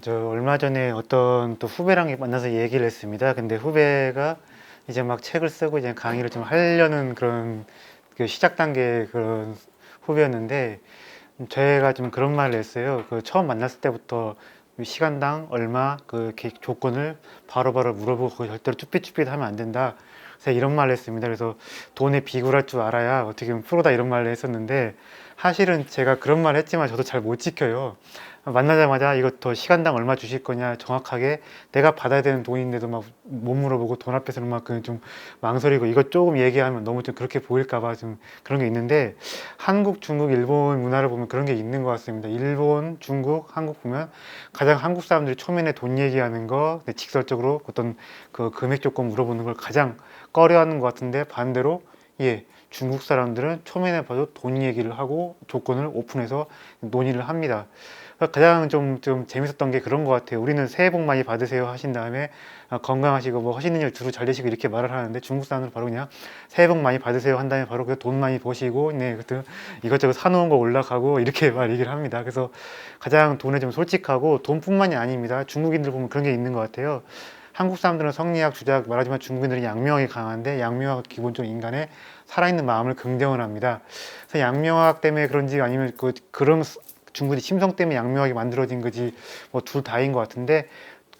저 얼마 전에 어떤 또 후배랑 만나서 얘기를 했습니다. 근데 후배가 이제 막 책을 쓰고 이제 강의를 좀 하려는 그런 그 시작 단계 그런 후배였는데 저희가 좀 그런 말을 했어요. 그 처음 만났을 때부터 시간당 얼마 그 이렇게 조건을 바로바로 물어보고 그거 절대로 쭈삣쭈삣 하면 안 된다. 그래서 이런 말을 했습니다. 그래서 돈에 비굴할 줄 알아야 어떻게 보면 프로다 이런 말을 했었는데 사실은 제가 그런 말을 했지만 저도 잘 못 지켜요. 만나자마자 이것도 시간당 얼마 주실 거냐 정확하게 내가 받아야 되는 돈인데도 막 못 물어보고 돈 앞에서는 막 좀 망설이고 이것 조금 얘기하면 너무 좀 그렇게 보일까 봐 좀 그런 게 있는데 한국, 중국, 일본 문화를 보면 그런 게 있는 것 같습니다. 일본, 중국, 한국 보면 가장 한국 사람들이 초면에 돈 얘기하는 거 직설적으로 어떤 그 금액 조건 물어보는 걸 가장 꺼려하는 것 같은데 반대로 예 중국 사람들은 초면에 봐도 돈 얘기를 하고 조건을 오픈해서 논의를 합니다. 가장 좀 재밌었던 게 그런 것 같아요. 우리는 새해 복 많이 받으세요 하신 다음에 건강하시고 뭐 하시는 일 두루 잘 되시고 이렇게 말을 하는데 중국 사람들은 바로 그냥 새해 복 많이 받으세요 한 다음에 바로 그 돈 많이 버시고 네, 그 이것저것 사놓은 거 올라가고 이렇게 말 얘기를 합니다. 그래서 가장 돈에 좀 솔직하고 돈뿐만이 아닙니다. 중국인들 보면 그런 게 있는 것 같아요. 한국 사람들은 성리학, 주작 말하지만 중국인들은 양명학이 강한데 양명학은 기본적으로 인간의 살아있는 마음을 긍정을 합니다. 그래서 양명학 때문에 그런지 아니면 그런 중국이 심성 때문에 양명하게 만들어진 거지 뭐 둘 다인 것 같은데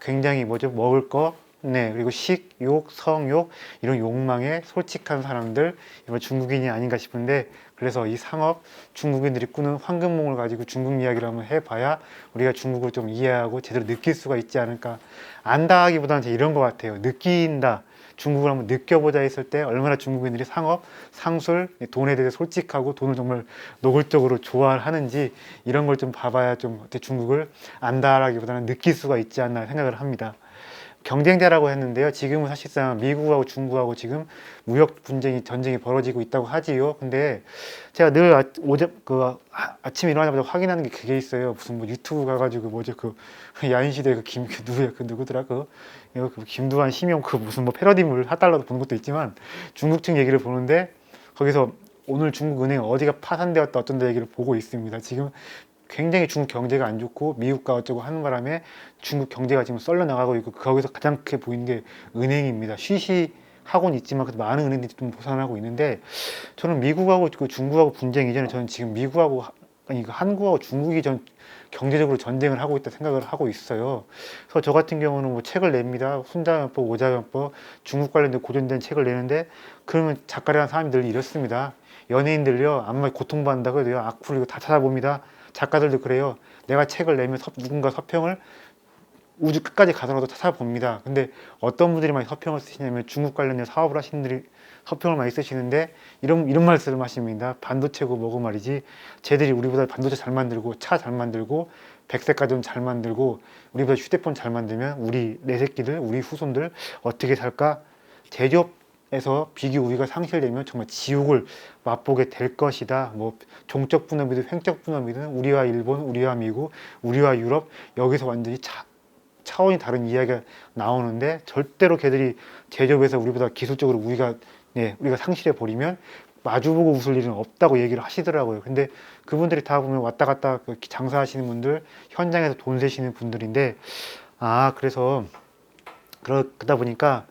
굉장히 뭐죠 먹을 거 네, 그리고 식, 욕, 성욕 이런 욕망에 솔직한 사람들 이런 중국인이 아닌가 싶은데 그래서 이 상업 중국인들이 꾸는 황금몽을 가지고 중국 이야기를 한번 해봐야 우리가 중국을 좀 이해하고 제대로 느낄 수가 있지 않을까 안다 하기보다는 이런 것 같아요 느낀다 중국을 한번 느껴보자 했을 때 얼마나 중국인들이 상업, 상술, 돈에 대해 솔직하고 돈을 정말 노골적으로 좋아하는지 이런 걸 좀 봐봐야 좀 어떻게 중국을 안다라기보다는 느낄 수가 있지 않나 생각을 합니다. 경쟁자라고 했는데요. 지금은 사실상 미국하고 중국하고 지금 무역 분쟁이 전쟁이 벌어지고 있다고 하지요. 근데 제가 늘 아침에 일어나자마자 확인하는 게 그게 있어요. 무슨 뭐 유튜브 가가지고 뭐죠 그 야인시대 그 누구야 그 누구더라 그 김두한 심용 그 무슨 뭐 패러디물 4달러도 보는 것도 있지만 중국 측 얘기를 보는데 거기서 오늘 중국 은행 어디가 파산되었다 어쩐다 얘기를 보고 있습니다. 지금 굉장히 중국 경제가 안 좋고 미국과 어쩌고 하는 바람에 중국 경제가 지금 썰려 나가고 있고 거기서 가장 크게 보이는 게 은행입니다. 쉬쉬하고는 있지만 그래도 많은 은행들이 좀 도산하고 있는데 저는 미국하고 그 중국하고 분쟁 이전에 저는 지금 미국하고 아니 그 한국하고 중국이 전 경제적으로 전쟁을 하고 있다 생각을 하고 있어요. 그래서 저 같은 경우는 뭐 책을 냅니다. 훈자연법, 오자연법, 중국 관련된 고전된 책을 내는데 그러면 작가라는 사람이 늘 이렇습니다. 연예인들요 아무리 고통받는다고 해도요 악플 이거 다 찾아봅니다. 작가들도 그래요. 내가 책을 내면 누군가 서평을 우주 끝까지 가서라도 찾아봅니다. 근데 어떤 분들이 많이 서평을 쓰시냐면 중국 관련된 사업을 하시는 분들이 서평을 많이 쓰시는데 이런 말씀하십니다. 반도체고 뭐고 말이지. 쟤들이 우리보다 반도체 잘 만들고 차 잘 만들고 백색 가전 잘 만들고 우리보다 휴대폰 잘 만들면 우리 내 새끼들 우리 후손들 어떻게 살까? 제조업에서 비교 우위가 상실되면 정말 지옥을 맛보게 될 것이다. 뭐 종적 분업이든 횡적 분업이든 우리와 일본, 우리와 미국, 우리와 유럽 여기서 완전히 차원이 다른 이야기가 나오는데 절대로 걔들이 제조업에서 우리보다 기술적으로 우리가 상실해 버리면 마주보고 웃을 일은 없다고 얘기를 하시더라고요. 근데 그분들이 다 보면 왔다 갔다 장사하시는 분들, 현장에서 돈 세시는 분들인데 그래서 그러다 보니까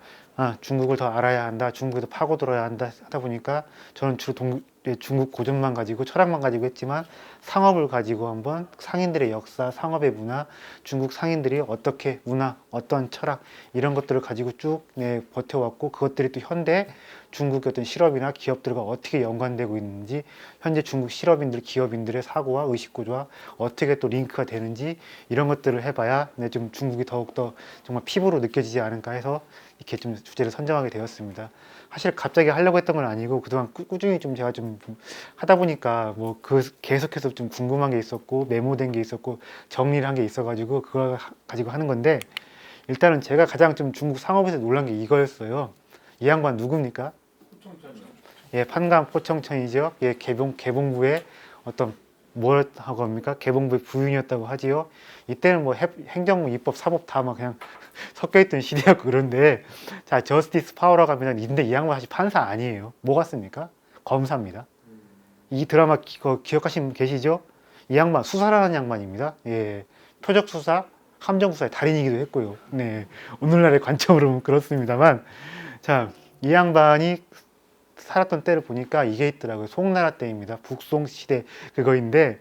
중국을 더 알아야 한다, 중국에 더 파고들어야 한다 하다 보니까 저는 주로 중국 고전만 가지고 철학만 가지고 했지만 상업을 가지고 한번 상인들의 역사, 상업의 문화, 중국 상인들이 어떻게 문화, 어떤 철학 이런 것들을 가지고 쭉 버텨왔고 그것들이 또 현대 중국의 어떤 실업이나 기업들과 어떻게 연관되고 있는지 현재 중국 실업인들, 기업인들의 사고와 의식구조와 어떻게 또 링크가 되는지 이런 것들을 해봐야 좀 중국이 더욱더 정말 피부로 느껴지지 않을까 해서 이렇게 좀 주제를 선정하게 되었습니다. 사실 갑자기 하려고 했던 건 아니고 그동안 꾸준히 좀 제가 좀 하다 보니까 뭐 계속해서 좀 궁금한 게 있었고 메모된 게 있었고 정리를 한 게 있어가지고 그걸 가지고 하는 건데 일단은 제가 가장 좀 중국 상업에서 놀란 게 이거였어요. 이 양반 누굽니까? 예, 판감 포청천이죠. 예, 개봉부의 어떤 뭘 하고 합니까? 개봉부의 부인이었다고 하지요. 이때는 뭐 행정부, 입법, 사법 다 막 그냥 섞여있던 시대였고 그런데 자 저스티스 파워라고 하면 근데 이 양반 사실 판사 아니에요. 뭐 같습니까? 검사입니다. 이 드라마 기억하시는 분 계시죠? 이 양반 수사를 하는 양반입니다. 예, 표적 수사, 함정수사의 달인이기도 했고요. 네, 오늘날의 관점으로는 그렇습니다만, 자, 이 양반이 살았던 때를 보니까 이게 있더라고요. 송나라 때입니다. 북송 시대 그거인데,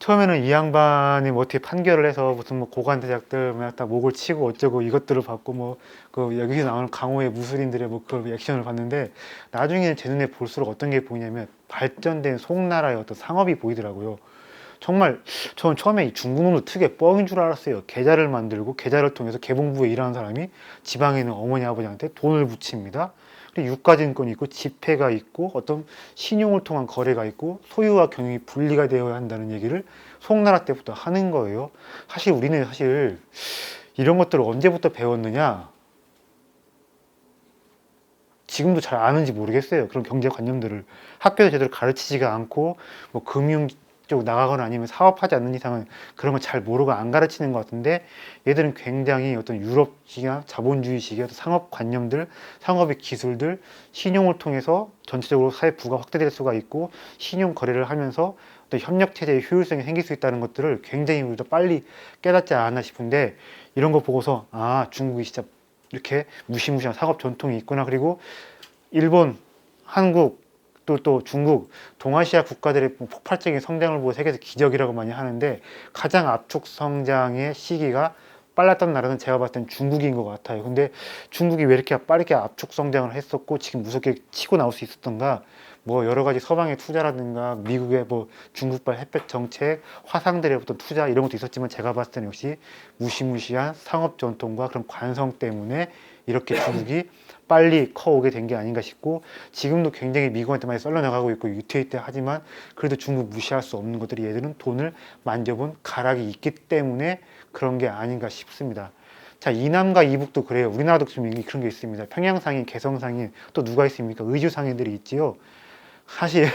처음에는 이 양반이 뭐 어떻게 판결을 해서 무슨 뭐 고관 대작들 딱 목을 치고 어쩌고 이것들을 받고 뭐 그 여기서 나오는 강호의 무술인들의 뭐 그 액션을 봤는데, 나중에는 제 눈에 볼수록 어떤 게 보이냐면 발전된 송나라의 어떤 상업이 보이더라고요. 정말 저는 처음에 이 중국놈도 특유의 뻥인 줄 알았어요. 계좌를 만들고 계좌를 통해서 개봉부에 일하는 사람이 지방에 있는 어머니 아버지한테 돈을 붙입니다. 그리고 유가증권이 있고 지폐가 있고 어떤 신용을 통한 거래가 있고 소유와 경영이 분리가 되어야 한다는 얘기를 송나라 때부터 하는 거예요. 사실 우리는 사실 이런 것들을 언제부터 배웠느냐, 지금도 잘 아는지 모르겠어요. 그런 경제관념들을 학교에서 제대로 가르치지가 않고 뭐 금융 쪽 나가거나 아니면 사업하지 않는 이상은 그런 걸 잘 모르고 안 가르치는 것 같은데, 얘들은 굉장히 어떤 유럽식이나 자본주의식의 어떤 상업관념들, 상업의 기술들, 신용을 통해서 전체적으로 사회 부가 확대될 수가 있고 신용 거래를 하면서 어떤 협력체제의 효율성이 생길 수 있다는 것들을 굉장히 우리도 빨리 깨닫지 않았나 싶은데, 이런 거 보고서 아, 중국이 진짜 이렇게 무시무시한 상업 전통이 있구나. 그리고 일본, 한국, 또 중국, 동아시아 국가들의 폭발적인 성장을 보고 세계에서 기적이라고 많이 하는데, 가장 압축 성장의 시기가 빨랐던 나라는 제가 봤을 땐 중국인 것 같아요. 근데 중국이 왜 이렇게 빠르게 압축 성장을 했었고 지금 무섭게 치고 나올 수 있었던가, 뭐 여러 가지 서방의 투자라든가 미국의 뭐 중국발 햇볕 정책, 화상들의 어떤 투자 이런 것도 있었지만, 제가 봤을 때는 역시 무시무시한 상업 전통과 그런 관성 때문에 이렇게 중국이 빨리 커오게 된 게 아닌가 싶고, 지금도 굉장히 미국한테 많이 썰려나가고 있고 유태이태 하지만 그래도 중국 무시할 수 없는 것들이, 얘들은 돈을 만져본 가락이 있기 때문에 그런 게 아닌가 싶습니다. 자, 이남과 이북도 그래요. 우리나라도 좀 그런 게 있습니다. 평양상인, 개성상인, 또 누가 있습니까? 의주상인들이 있지요. 사실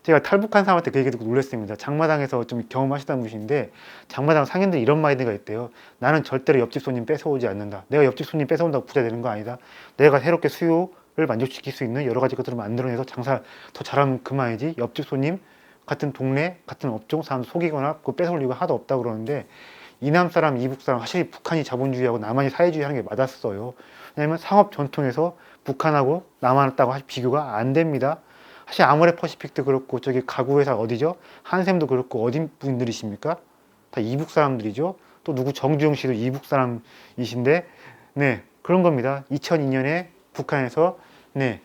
제가 탈북한 사람한테 그 얘기 듣고 놀랐습니다. 장마당에서 좀 경험하시던 분이신데, 장마당 상인들이 이런 마인드가 있대요. 나는 절대로 옆집 손님 뺏어오지 않는다. 내가 옆집 손님 뺏어온다고 부자 되는 거 아니다. 내가 새롭게 수요를 만족시킬 수 있는 여러 가지 것들을 만들어내서 장사 더 잘하면 그만이지, 옆집 손님, 같은 동네, 같은 업종 사람 속이거나 그 뺏어올 이유가 하나도 없다고 그러는데, 이남 사람, 이북 사람, 확실히 북한이 자본주의하고 남한이 사회주의 하는 게 맞았어요. 왜냐하면 상업 전통에서 북한하고 남한하고 비교가 안 됩니다. 사실 아모레 퍼시픽도 그렇고 저기 가구 회사 어디죠? 한샘도 그렇고 어디 분들이십니까? 다 이북 사람들이죠. 또 누구 정주영 씨도 이북 사람이신데, 네, 그런 겁니다. 2002년에 북한에서 네,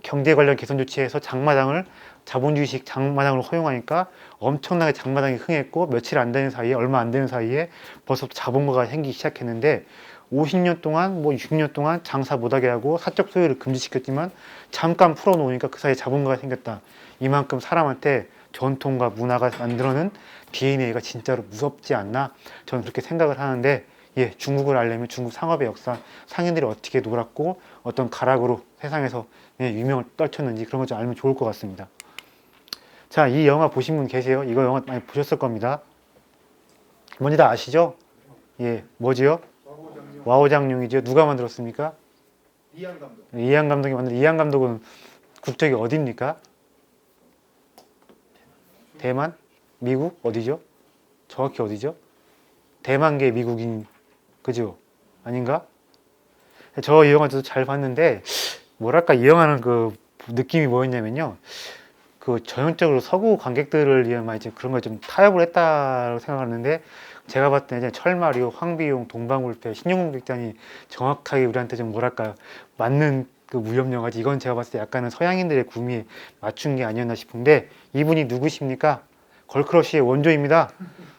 경제 관련 개선 조치에서 장마당을 자본주의식 장마당으로 허용하니까 엄청나게 장마당이 흥했고, 며칠 안 되는 사이에, 얼마 안 되는 사이에 벌써부터 자본가가 생기기 시작했는데, 50년 동안 뭐 60년 동안 장사 못하게 하고 사적 소유를 금지시켰지만 잠깐 풀어놓으니까 그 사이에 자본가가 생겼다. 이만큼 사람한테 전통과 문화가 만들어낸 DNA가 진짜로 무섭지 않나, 저는 그렇게 생각을 하는데, 예, 중국을 알려면 중국 상업의 역사, 상인들이 어떻게 놀았고 어떤 가락으로 세상에서 예, 유명을 떨쳤는지 그런 것 좀 알면 좋을 것 같습니다. 자, 이 영화 보신 분 계세요? 이거 영화 많이 보셨을 겁니다. 뭔지 다 아시죠? 예, 뭐지요? 와우장룡이죠. 누가 만들었습니까? 이한 감독. 이한 감독이 만든. 이한 감독은 국적이 어디입니까? 대만? 미국? 어디죠? 정확히 어디죠? 대만계 미국인, 그죠? 아닌가? 저 이 영화도 잘 봤는데, 뭐랄까, 이 영화는 그 느낌이 뭐였냐면요, 그 전형적으로 서구 관객들을 위한 많이 그런 걸 좀 타협을 했다고 생각하는데, 제가 봤을 때 이제 철마리오, 황비용, 동방불패, 신용공백단이 정확하게 우리한테 좀 뭐랄까 맞는 그 무협 영화지. 이건 제가 봤을 때 약간은 서양인들의 구미에 맞춘 게 아니었나 싶은데, 이분이 누구십니까? 걸크러쉬의 원조입니다.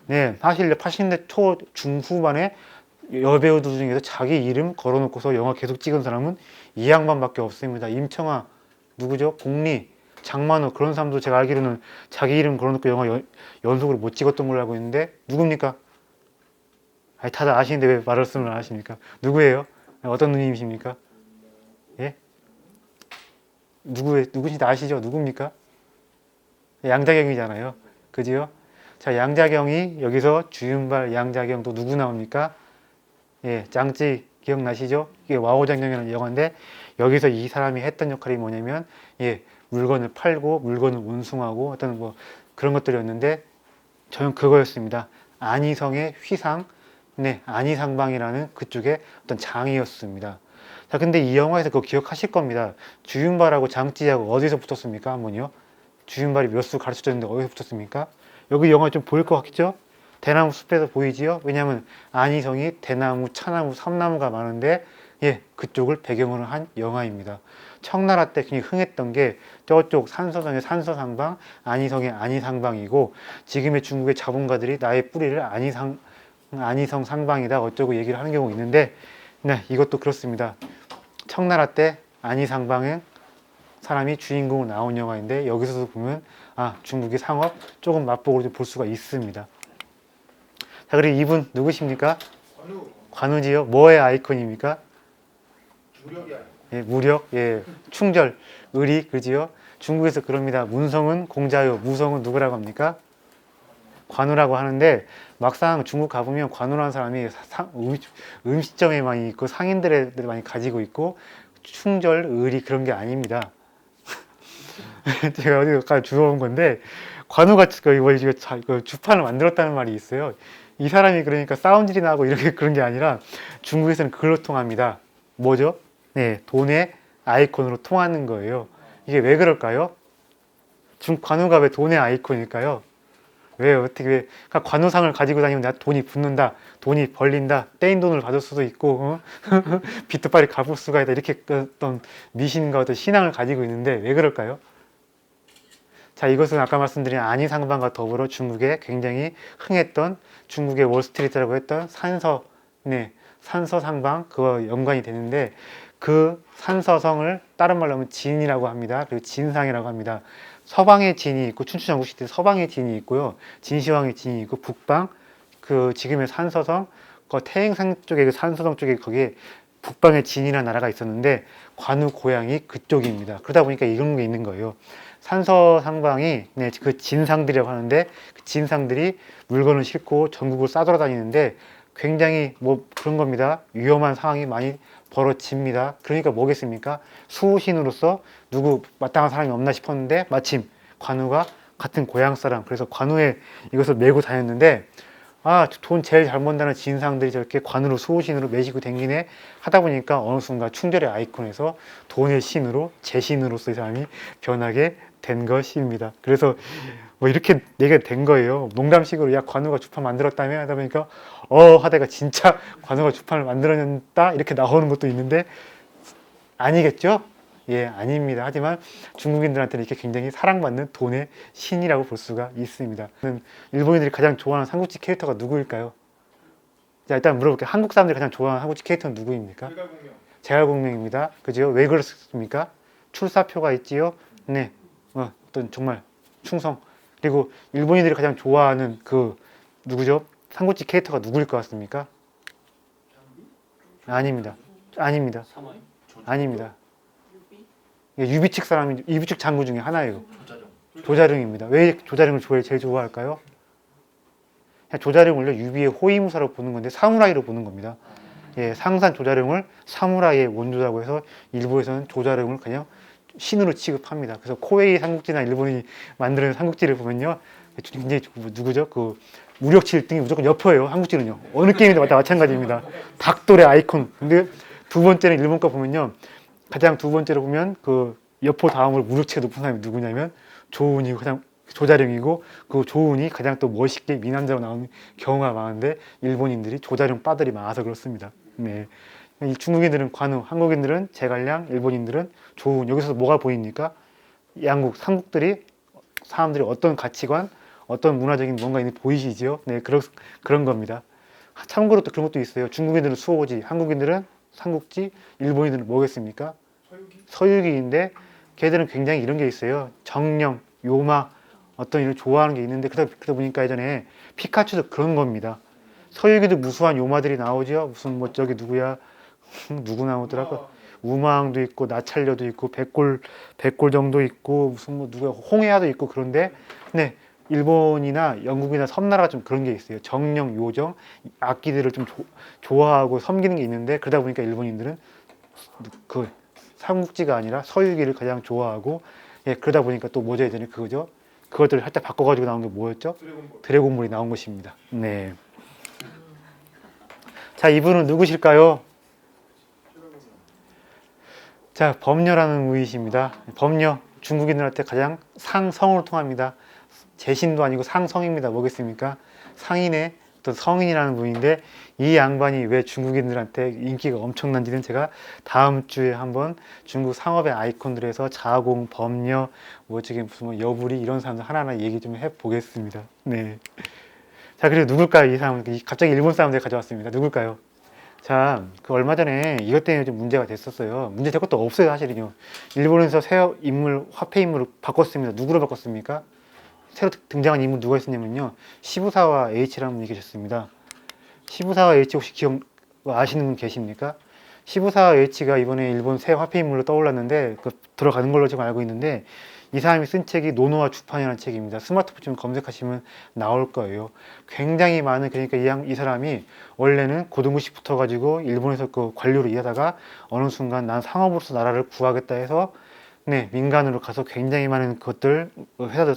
네, 사실 80년대 초 중후반에 여배우들 중에서 자기 이름 걸어놓고서 영화 계속 찍은 사람은 이 양반밖에 없습니다. 임청아, 누구죠? 공리, 장만호, 그런 사람도 제가 알기로는 자기 이름 걸어놓고 영화 연속으로 못 찍었던 걸로 알고 있는데, 누굽니까? 아니, 다들 아시는데 왜 말씀을 안 하십니까? 누구예요? 어떤 누님이십니까? 예? 누구신지 아시죠? 누굽니까? 양자경이잖아요. 그지요? 자, 양자경이 여기서 주윤발, 양자경, 또 누구 나옵니까? 예, 짱찌 기억나시죠? 이게 와우장경이라는 영화인데, 여기서 이 사람이 했던 역할이 뭐냐면, 예, 물건을 팔고 물건을 운송하고 어떤 뭐 그런 것들이었는데, 저는 그거였습니다. 안희성의 휘상, 네, 안희상방이라는 그쪽의 어떤 장이었습니다. 자, 근데 이 영화에서 그거 기억하실 겁니다. 주윤발하고 장찌하고 어디서 붙었습니까? 한번요. 주윤발이 몇 수 가르쳐줬는데 어디서 붙었습니까? 여기 영화 좀 보일 것 같겠죠? 대나무 숲에서 보이지요? 왜냐하면 안희성이 대나무, 차나무, 삼나무가 많은데 예, 그쪽을 배경으로 한 영화입니다. 청나라 때 굉장히 흥했던 게 저쪽 산서성의 산서상방, 안희성의 안희상방이고 지금의 중국의 자본가들이 나의 뿌리를 안희성 상방이다 어쩌고 얘기를 하는 경우가 있는데 네, 이것도 그렇습니다. 청나라 때 안희상방의 사람이 주인공으로 나온 영화인데 여기서도 보면 아, 중국의 상업 조금 맛보고 볼 수가 있습니다. 자, 그리고 이분 누구십니까? 관우지요. 뭐의 아이콘입니까? 무력이야. 예, 무력, 예, 충절, 의리, 그지요? 중국에서 그럽니다. 문성은 공자요, 무성은 누구라고 합니까? 관우라고 하는데 막상 중국 가보면 관우라는 사람이 음식점에 많이 있고 상인들에 많이 가지고 있고 충절, 의리 그런 게 아닙니다. 제가 어디서 주워온 건데 관우가 주판을 만들었다는 말이 있어요. 이 사람이 그러니까 싸움질이 나고 이렇게 그런 게 아니라 중국에서는 그걸로 통합니다. 뭐죠? 네, 돈의 아이콘으로 통하는 거예요. 이게 왜 그럴까요? 관우가 왜 돈의 아이콘일까요? 왜 어떻게 그러니까 관우상을 가지고 다니면 내가 돈이 붙는다, 돈이 벌린다, 떼인 돈을 받을 수도 있고 빚도 빨리 갚을 수가 있다 이렇게 어떤 미신과 어떤 신앙을 가지고 있는데 왜 그럴까요? 자, 이것은 아까 말씀드린 안희상방과 더불어 중국에 굉장히 흥했던 중국의 월스트리트라고 했던 산서상방 그와 연관이 되는데 그 산서성을 다른 말로 하면 진이라고 합니다. 그리고 진상이라고 합니다. 서방의 진이 있고 춘추전국 시대 서방의 진이 있고요. 진시황의 진이 있고 북방 그 지금의 산서성 그 태행성 쪽에 그 산서성 쪽에 거기에 북방의 진이라는 나라가 있었는데 관우 고향이 그쪽입니다. 그러다 보니까 이런 게 있는 거예요. 산서상방이 네, 그 진상들이라고 하는데 그 진상들이 물건을 싣고 전국을 싸돌아다니는데 굉장히 뭐 그런 겁니다. 위험한 상황이 많이 벌어집니다. 그러니까 뭐겠습니까? 수호신으로서 누구 마땅한 사람이 없나 싶었는데 마침 관우가 같은 고향 사람 그래서 관우에 이것을 메고 다녔는데 아, 돈 제일 잘 번다는 진상들이 저렇게 관으로 수호신으로 매시고 댕기네 하다 보니까 어느 순간 충절의 아이콘에서 돈의 신으로 제신으로서 이 사람이 변하게 된 것입니다. 그래서 뭐 이렇게 내게 된 거예요. 농담식으로 야 관우가 주판 만들었다며 하다 보니까 하다가 진짜 관우가 주판을 만들어냈다 이렇게 나오는 것도 있는데 아니겠죠? 예, 아닙니다. 하지만 중국인들한테는 이렇게 굉장히 사랑받는 돈의 신이라고 볼 수가 있습니다. 일본인들이 가장 좋아하는 삼국지 캐릭터가 누구일까요? 자, 일단 물어볼게요. 한국 사람들이 가장 좋아하는 삼국지 캐릭터는 누구입니까? 제갈공명입니다. 그죠? 왜 그렇습니까? 출사표가 있지요. 네, 어떤 정말 충성. 그리고 일본인들이 가장 좋아하는 그 누구죠? 삼국지 캐릭터가 누구일 것 같습니까? 아닙니다. 아닙니다. 아닙니다. 유비측 사람이 유비측 장군 중에 하나예요. 조자룡입니다. 왜 조자룡을 제일 좋아할까요? 조자룡을 유비의 호위무사로 보는 건데 사무라이로 보는 겁니다. 예, 상산 조자룡을 사무라이의 원조라고 해서 일부에서는 조자룡을 그냥 신으로 취급합니다. 그래서 코웨이 삼국지나 일본이 만드는 삼국지를 보면요, 굉장히 누구죠? 그 무력치 1등이 무조건 여포예요. 한국지는요. 어느 게임에도 마찬가지입니다. 닭돌의 아이콘. 근데 두 번째는 일본 거 보면요. 가장 두 번째로 보면 그 여포 다음으로 무력치가 높은 사람이 누구냐면 조운이 가장 조자룡이고 그 조운이 가장 또 멋있게 미남자로 나오는 경우가 많은데 일본인들이 조자룡 빠들이 많아서 그렇습니다. 네. 중국인들은 관우, 한국인들은 제갈량, 일본인들은 조운. 여기서 뭐가 보입니까? 양국, 삼국들이 사람들이 어떤 가치관, 어떤 문화적인 뭔가 있는 보이시죠? 네, 그런 겁니다. 참고로 또 그런 것도 있어요. 중국인들은 수호지, 한국인들은 삼국지, 일본인들은 뭐겠습니까? 서유기인데 걔들은 굉장히 이런 게 있어요. 정령, 요마 어떤 일을 좋아하는 게 있는데 그러다 보니까 예전에 피카츄도 그런 겁니다. 서유기도 무수한 요마들이 나오죠. 무슨 뭐 저기 누구야? 누구 나오더라고? 우마왕도 있고 나찰녀도 있고 백골정도 있고 무슨 뭐 누구야? 홍해야도 있고 그런데 네. 일본이나 영국이나 섬나라가 좀 그런 게 있어요. 정령, 요정, 악기들을 좀 좋아하고 섬기는 게 있는데 그러다 보니까 일본인들은 그 삼국지가 아니라 서유기를 가장 좋아하고 예, 그러다 보니까 또 뭐죠? 예전에 그거죠? 그것들을 살짝 바꿔가지고 나온 게 뭐였죠? 드래곤볼. 드래곤볼이 나온 것입니다. 네. 자, 이분은 누구실까요? 자, 범녀라는 무이십니다. 범녀, 중국인들한테 가장 상성으로 통합니다. 재신도 아니고 상성입니다. 뭐겠습니까? 상인의 어떤 성인이라는 분인데, 이 양반이 왜 중국인들한테 인기가 엄청난지는 제가 다음 주에 한번 중국 상업의 아이콘들에서 자공, 범녀, 뭐 저기 무슨 뭐 여부리 이런 사람들 하나하나 얘기 좀 해보겠습니다. 네. 자, 그리고 누굴까요? 이 사람 갑자기 일본 사람들 가져왔습니다. 누굴까요? 자, 그 얼마 전에 이것 때문에 좀 문제가 됐었어요. 문제 될 것도 없어요, 사실은요. 일본에서 새 인물, 화폐 인물을 바꿨습니다. 누구로 바꿨습니까? 새로 등장한 인물 누가 있었냐면요. 시부사와 H라는 분이 계셨습니다. 시부사와 H 혹시 아시는 분 계십니까? 시부사와 H가 이번에 일본 새 화폐 인물로 떠올랐는데 들어가는 걸로 지금 알고 있는데, 이 사람이 쓴 책이 노노와 주판이라는 책입니다. 스마트폰 좀 검색하시면 나올 거예요. 굉장히 많은, 그러니까 이 사람이 원래는 고등부식 붙어가지고 일본에서 그 관료로 일하다가 어느 순간 난 상업으로서 나라를 구하겠다 해서 네, 민간으로 가서 굉장히 많은 것들, 회사도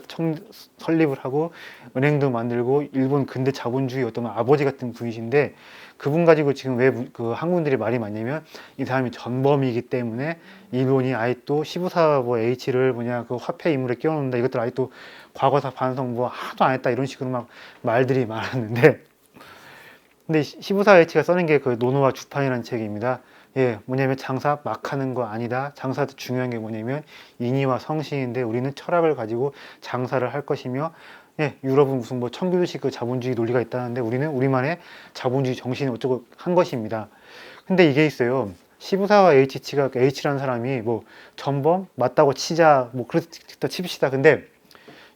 설립을 하고 은행도 만들고 일본 근대 자본주의 어떤 아버지 같은 분이신데, 그분 가지고 지금 왜 그 한국인들이 말이 많냐면 이 사람이 전범이기 때문에 일본이 아예 또 시부사 뭐 H를 그 화폐 인물에 끼워놓는다, 이것들 아예 또 과거사 반성 뭐 하나도 안 했다, 이런 식으로 막 말들이 많았는데, 근데 시부사 H가 써낸 게 그 노노와 주판이라는 책입니다. 예, 뭐냐면 장사 막 하는 거 아니다. 장사도 중요한 게 뭐냐면 인의와 성실인데, 우리는 철학을 가지고 장사를 할 것이며, 예, 유럽은 무슨 뭐 청교도식 그 자본주의 논리가 있다는데 우리는 우리만의 자본주의 정신을 어쩌고 한 것입니다. 근데 이게 있어요. 시부사와 H가 H라는 사람이 뭐 전범 맞다고 치자, 뭐 그렇다 칩시다. 근데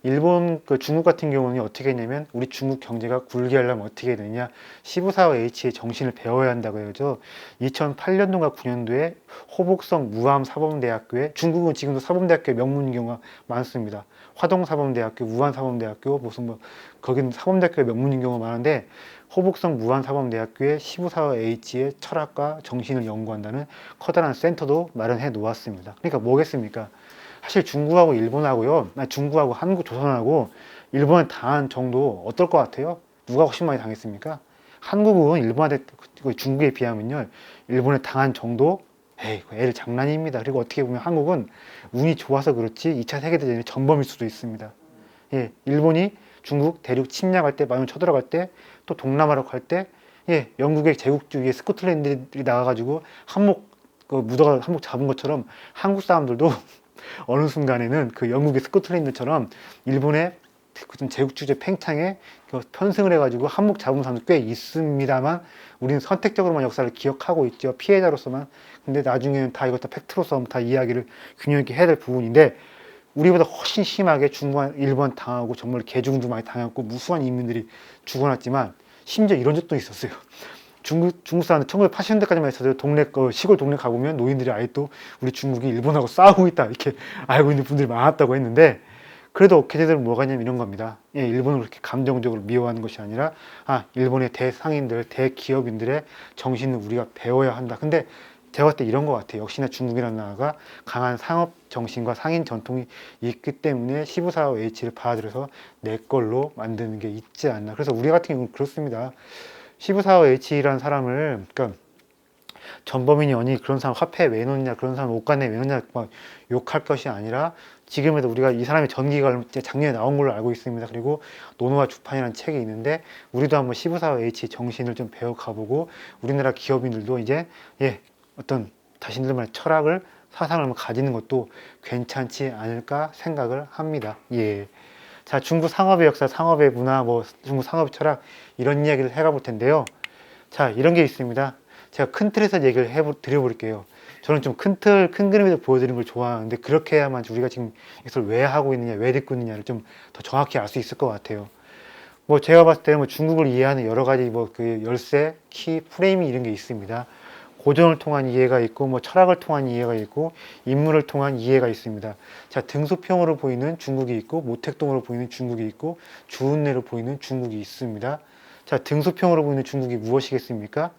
일본 중국 같은 경우는 어떻게 했냐면, 우리 중국 경제가 굴게 하려면 어떻게 해야 되느냐, 시부사와 H의 정신을 배워야 한다고 해야죠. 2008년도인가 9년도에 호북성 무암사범대학교에, 중국은 지금도 사범대학교 명문인 경우가 많습니다. 화동사범대학교, 우한사범대학교, 무슨 뭐 거기는 사범대학교 명문인 경우가 많은데, 호북성 무한사범대학교에 시부사와 H의 철학과 정신을 연구한다는 커다란 센터도 마련해 놓았습니다. 그러니까 뭐겠습니까? 사실 중국하고 일본하고요, 중국하고 한국, 조선하고 일본에 당한 정도 어떨 것 같아요? 누가 훨씬 많이 당했습니까? 한국은 일본한테, 중국에 비하면요, 일본에 당한 정도, 에이, 애들 장난입니다. 그리고 어떻게 보면 한국은 운이 좋아서 그렇지 2차 세계대전의 전범일 수도 있습니다. 예, 일본이 중국 대륙 침략할 때, 많이 쳐들어갈 때, 또 동남아로 갈 때, 예, 영국의 제국주의에 스코틀랜드들이 나가가지고 한몫 잡은 것처럼 한국 사람들도 어느 순간에는 그 영국의 스코틀랜드처럼 일본의 제국주의 팽창에 편승을 해가지고 한몫 잡은 사람도 꽤 있습니다만, 우리는 선택적으로만 역사를 기억하고 있죠. 피해자로서만. 근데 나중에는 다 이것 다 팩트로서 다 이야기를 균형 있게 해야 될 부분인데, 우리보다 훨씬 심하게 중국, 일본 당하고 정말 개중도 많이 당했고 무수한 인민들이 죽어났지만, 심지어 이런 적도 있었어요. 중국 사람들 1980년대까지만 해서도 시골 동네 가보면 노인들이 아예 또 우리 중국이 일본하고 싸우고 있다, 이렇게 알고 있는 분들이 많았다고 했는데, 그래도 걔네들은 뭐가 있냐면 이런 겁니다. 예, 일본을 그렇게 감정적으로 미워하는 것이 아니라, 일본의 대상인들, 대기업인들의 정신을 우리가 배워야 한다. 근데 제가 봤을 때 이런 것 같아요. 역시나 중국이라는 나라가 강한 상업 정신과 상인 전통이 있기 때문에 시부사와 H를 받아들여서 내 걸로 만드는 게 있지 않나. 그래서 우리 같은 경우는 그렇습니다. 시부사와 H라는 사람을, 그러니까 전범인이 아니 그런 사람 화폐 왜 넣냐, 그런 사람 옷간에 왜 넣냐 막 욕할 것이 아니라, 지금에도 우리가 이 사람의 전기가 작년에 나온 걸로 알고 있습니다. 그리고 노노와 주판이라는 책이 있는데, 우리도 한번 시부사와 H의 정신을 좀 배워 가보고, 우리나라 기업인들도 이제 어떤 자신들만의 철학을, 사상을 가지는 것도 괜찮지 않을까 생각을 합니다. 예. 자, 중국 상업의 역사, 상업의 문화, 중국 상업의 철학, 이런 이야기를 해가 볼 텐데요. 자, 이런 게 있습니다. 제가 큰 틀에서 얘기를 드려볼게요. 저는 좀 큰 그림에서 보여드리는 걸 좋아하는데, 그렇게 해야만 우리가 지금 이것을 왜 하고 있느냐, 왜 듣고 있느냐를 좀 더 정확히 알 수 있을 것 같아요. 제가 봤을 때는 중국을 이해하는 여러 가지 그 열쇠, 키, 프레임이 이런 게 있습니다. 고전을 통한 이해가 있고, 철학을 통한 이해가 있고, 인물을 통한 이해가 있습니다. 자, 등소평으로 보이는 중국이 있고, 모택동으로 보이는 중국이 있고, 주운내로 보이는 중국이 있습니다. 자, 등소평으로 보이는 중국이 무엇이겠습니까?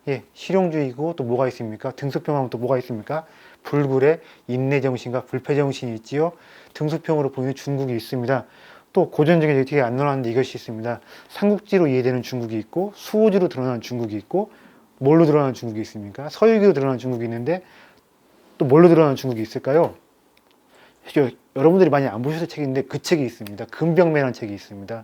예, 실용주의고, 또 뭐가 있습니까? 등소평하면 또 뭐가 있습니까? 불굴의 인내정신과 불패정신이 있지요. 등수평으로 보이는 중국이 있습니다. 또 고전 중에 되게 안 나왔는데 이것이 있습니다. 삼국지로 이해되는 중국이 있고 수호지로 드러나는 중국이 있고 뭘로 드러나는 중국이 있습니까? 서유기로 드러나는 중국이 있는데 또 뭘로 드러나는 중국이 있을까요? 여러분들이 많이 안 보셨을 책인데 그 책이 있습니다. 금병매라는 책이 있습니다.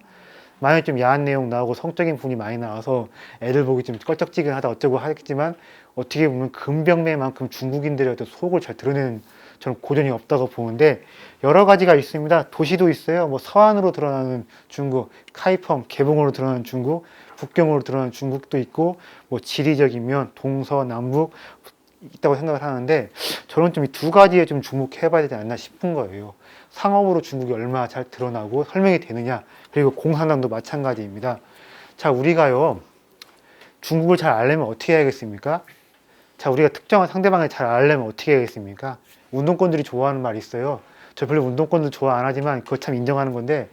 만약에 좀 야한 내용 나오고 성적인 부분이 많이 나와서 애들 보기 좀 껄쩍지근하다 어쩌고 하겠지만 어떻게 보면 금병매만큼 중국인들의 어떤 속을 잘 드러내는 저는 고전이 없다고 보는데 여러 가지가 있습니다. 도시도 있어요. 뭐 서안으로 드러나는 중국, 카이펑, 개봉으로 드러나는 중국, 북경으로 드러나는 중국도 있고 뭐 지리적인 면, 동서남북 있다고 생각을 하는데 저는 좀 이 두 가지에 좀 주목해봐야 되지 않나 싶은 거예요. 상업으로 중국이 얼마나 잘 드러나고 설명이 되느냐 그리고 공산당도 마찬가지입니다. 자 우리가요 중국을 잘 알려면 어떻게 해야겠습니까? 자 우리가 특정한 상대방을 잘 알려면 어떻게 해야겠습니까? 운동권들이 좋아하는 말이 있어요. 저 별로 운동권도 좋아 안 하지만 그거 참 인정하는 건데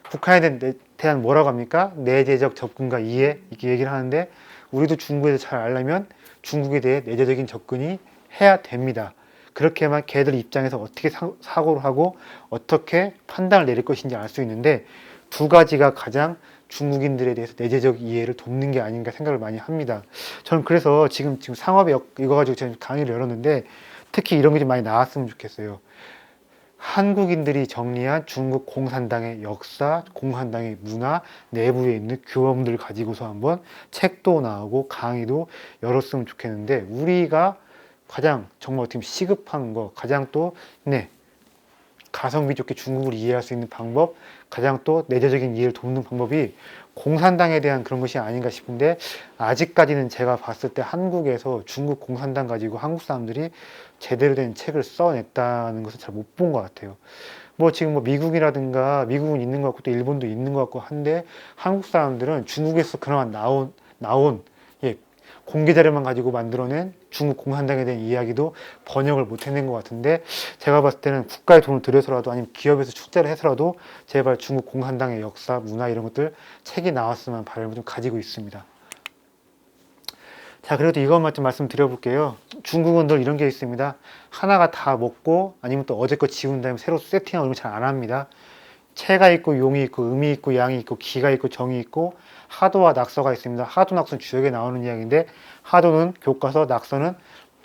북한에 대한 뭐라고 합니까? 내재적 접근과 이해 이렇게 얘기를 하는데 우리도 중국에 대해서 잘 알려면 중국에 대해 내재적인 접근이 해야 됩니다. 그렇게만 걔들 입장에서 어떻게 사고를 하고 어떻게 판단을 내릴 것인지 알 수 있는데 두 가지가 가장 중국인들에 대해서 내재적 이해를 돕는 게 아닌가 생각을 많이 합니다. 저는 그래서 지금 상업에 이거 가지고 제가 강의를 열었는데 특히 이런 게 좀 많이 나왔으면 좋겠어요. 한국인들이 정리한 중국 공산당의 역사, 공산당의 문화, 내부에 있는 규범들을 가지고서 한번 책도 나오고 강의도 열었으면 좋겠는데 우리가 가장 정말 어떻게 보면 시급한 거, 가장 또 가성비 좋게 중국을 이해할 수 있는 방법, 가장 또 내재적인 이해를 돕는 방법이 공산당에 대한 그런 것이 아닌가 싶은데 아직까지는 제가 봤을 때 한국에서 중국 공산당 가지고 한국 사람들이 제대로 된 책을 써냈다는 것을 잘 못 본 것 같아요. 뭐 지금 뭐 미국이라든가 미국은 있는 것 같고 또 일본도 있는 것 같고 한데 한국 사람들은 중국에서 그나마 나온 공개 자료만 가지고 만들어낸 중국 공산당에 대한 이야기도 번역을 못 해낸 것 같은데 제가 봤을 때는 국가의 돈을 들여서라도 아니면 기업에서 출자를 해서라도 제발 중국 공산당의 역사, 문화 이런 것들 책이 나왔으면 바람을 좀 가지고 있습니다. 자 그래도 이것만 좀 말씀드려볼게요. 중국은 늘 이런 게 있습니다. 하나가 다 먹고 아니면 또 어제 거 지운 다음에 새로 세팅하고 이런 거 잘 안 합니다. 체가 있고 용이 있고 음이 있고 양이 있고 기가 있고 정이 있고 하도와 낙서가 있습니다. 하도 낙서는 주역에 나오는 이야기인데 하도는 교과서, 낙서는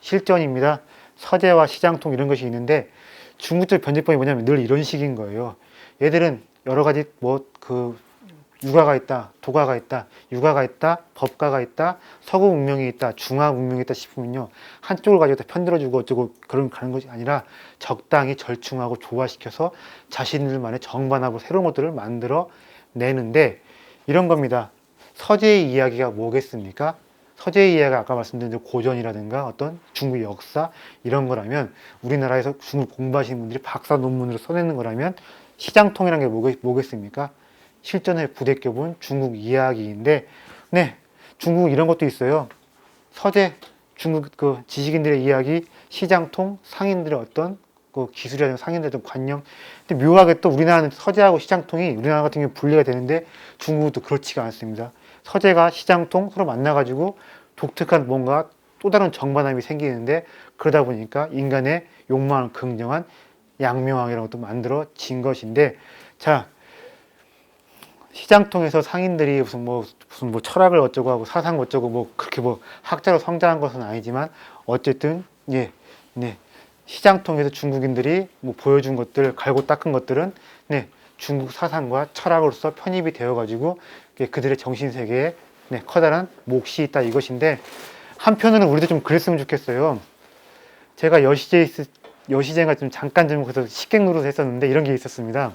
실전입니다. 서재와 시장통 이런 것이 있는데 중국적 변제법이 뭐냐면 늘 이런 식인 거예요. 얘들은 여러 가지 유가가 있다, 도가가 있다, 유가가 있다, 법가가 있다, 서구 문명이 있다, 중화 문명이 있다 싶으면요 한쪽을 가지고 다 편들어주고 어쩌고 그런 가는 것이 아니라 적당히 절충하고 조화시켜서 자신들만의 정반하고 새로운 것들을 만들어 내는데 이런 겁니다. 서재의 이야기가 뭐겠습니까? 서재의 이야기가 아까 말씀드린 고전이라든가 어떤 중국 역사 이런 거라면 우리나라에서 중국 공부하시는 분들이 박사 논문으로 써내는 거라면 시장통이라는 게 뭐겠습니까? 실전에 부대껴본 중국 이야기인데 중국 이런 것도 있어요. 서재, 중국 지식인들의 이야기, 시장통, 상인들의 어떤 기술이라든가 상인들의 어떤 관념. 근데 묘하게 또 우리나라는 서재하고 시장통이 우리나라 같은 경우 분리가 되는데 중국은 또 그렇지가 않습니다. 서재가 시장통 서로 만나가지고 독특한 뭔가 또 다른 정반함이 생기는데 그러다 보니까 인간의 욕망을 긍정한 양명왕이라는 것도 만들어진 것인데 자 시장통에서 상인들이 무슨 뭐 철학을 어쩌고 하고 사상 어쩌고 그렇게 학자로 성장한 것은 아니지만 어쨌든 시장통에서 중국인들이 보여준 것들 갈고 닦은 것들은 중국 사상과 철학으로서 편입이 되어 가지고 그들의 정신세계에 커다란 몫이 있다 이것인데 한편으로는 우리도 좀 그랬으면 좋겠어요. 제가 여시제가 좀 잠깐 좀 그래서 식객노릇을 했었는데 이런 게 있었습니다.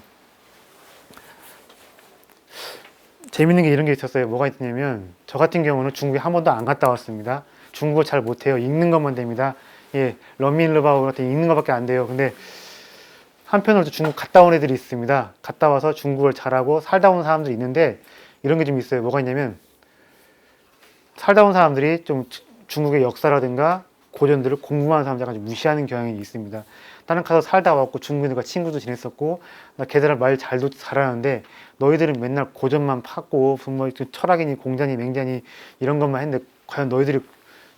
재밌는 게 이런 게 있었어요. 뭐가 있냐면 저 같은 경우는 중국에 한 번도 안 갔다 왔습니다. 중국어 잘 못해요. 읽는 것만 됩니다. 런민르바오 같은 읽는 것밖에 안 돼요. 근데 한편으로 중국 갔다 온 애들이 있습니다. 갔다 와서 중국어를 잘하고 살다 온 사람들이 있는데 이런 게 좀 있어요. 뭐가 있냐면 살다 온 사람들이 좀 중국의 역사라든가 고전들을 공부하는 사람들 아주 무시하는 경향이 있습니다. 나는 가서 살다 왔고 중국인들과 친구도 지냈었고 나 걔들은 말 잘도 잘하는데 너희들은 맨날 고전만 팠고 철학이니 공자니 맹자니 이런 것만 했는데 과연 너희들이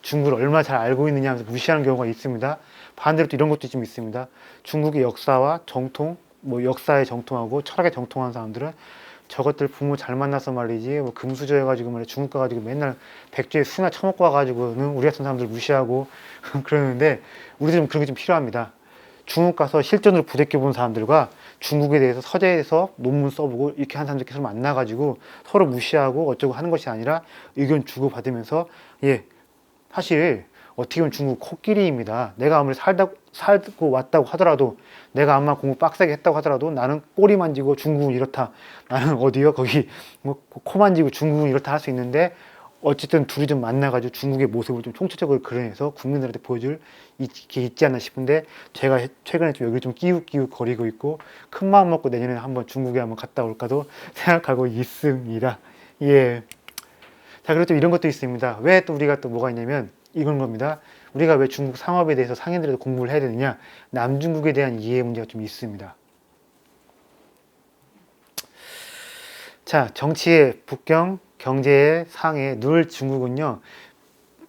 중국을 얼마나 잘 알고 있느냐 하면서 무시하는 경우가 있습니다. 반대로 또 이런 것도 좀 있습니다. 중국의 역사와 정통, 뭐 역사에 정통하고 철학에 정통한 사람들은 저것들 부모 잘 만나서 말이지 뭐 금수저여가지고 말이야 중국 가가지고 맨날 백주에 수나 처먹고 와가지고는 우리 같은 사람들 무시하고 그러는데 우리도 좀 그런 게 좀 필요합니다. 중국 가서 실전으로 부대껴 본 사람들과 중국에 대해서 서재에서 논문 써보고 이렇게 한 사람들 계속 만나가지고 서로 무시하고 어쩌고 하는 것이 아니라 의견 주고받으면서 예 사실 어떻게 보면 중국 코끼리입니다. 내가 아무리 살고 왔다고 하더라도 내가 아마 공부 빡세게 했다고 하더라도 나는 꼬리 만지고 중국은 이렇다. 나는 어디요? 거기 뭐 코 만지고 중국은 이렇다 할 수 있는데 어쨌든 둘이 좀 만나가지고 중국의 모습을 좀 총체적으로 그려내서 국민들한테 보여줄 게 있지 않나 싶은데 제가 최근에 좀 여기를 좀 끼우끼우 거리고 있고 큰 마음 먹고 내년에 한번 중국에 한번 갔다 올까도 생각하고 있습니다. 예. 자, 그리고 또 이런 것도 있습니다. 왜 또 우리가 또 뭐가 있냐면 이건 겁니다. 우리가 왜 중국 상업에 대해서 상인들에도 공부를 해야 되느냐? 남중국에 대한 이해 문제가 좀 있습니다. 자, 정치의 북경, 경제의 상해, 늘 중국은요.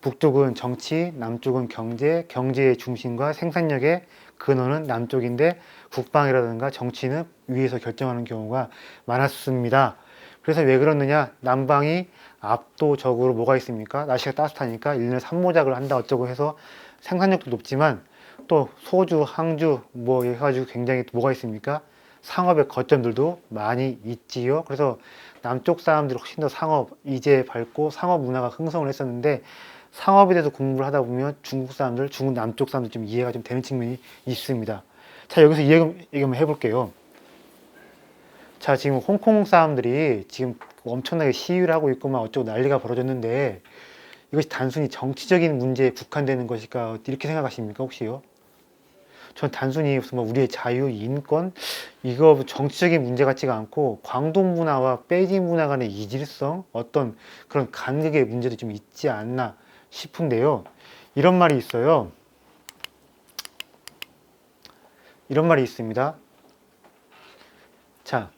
북쪽은 정치, 남쪽은 경제, 경제의 중심과 생산력의 근원은 남쪽인데 국방이라든가 정치는 위에서 결정하는 경우가 많았습니다. 그래서 왜 그러느냐? 남방이 압도적으로 뭐가 있습니까? 날씨가 따뜻하니까 1년에 산모작을 한다 어쩌고 해서 생산력도 높지만 또 소주, 항주 뭐 해가지고 굉장히 뭐가 있습니까? 상업의 거점들도 많이 있지요. 그래서 남쪽 사람들이 훨씬 더 상업 이제 밝고 상업 문화가 흥성을 했었는데 상업에 대해서 공부를 하다 보면 중국 사람들, 중국 남쪽 사람들 좀 이해가 좀 되는 측면이 있습니다. 자, 여기서 얘기 한번 해볼게요. 자, 지금 홍콩 사람들이 지금 엄청나게 시위를 하고 있고 막 어쩌고 난리가 벌어졌는데 이것이 단순히 정치적인 문제에 국한되는 것일까 이렇게 생각하십니까 혹시요? 전 단순히 무슨 뭐 우리의 자유, 인권 이거 정치적인 문제 같지가 않고 광동 문화와 베이징 문화 간의 이질성 어떤 그런 간극의 문제도 좀 있지 않나 싶은데요. 이런 말이 있어요. 이런 말이 있습니다. 자,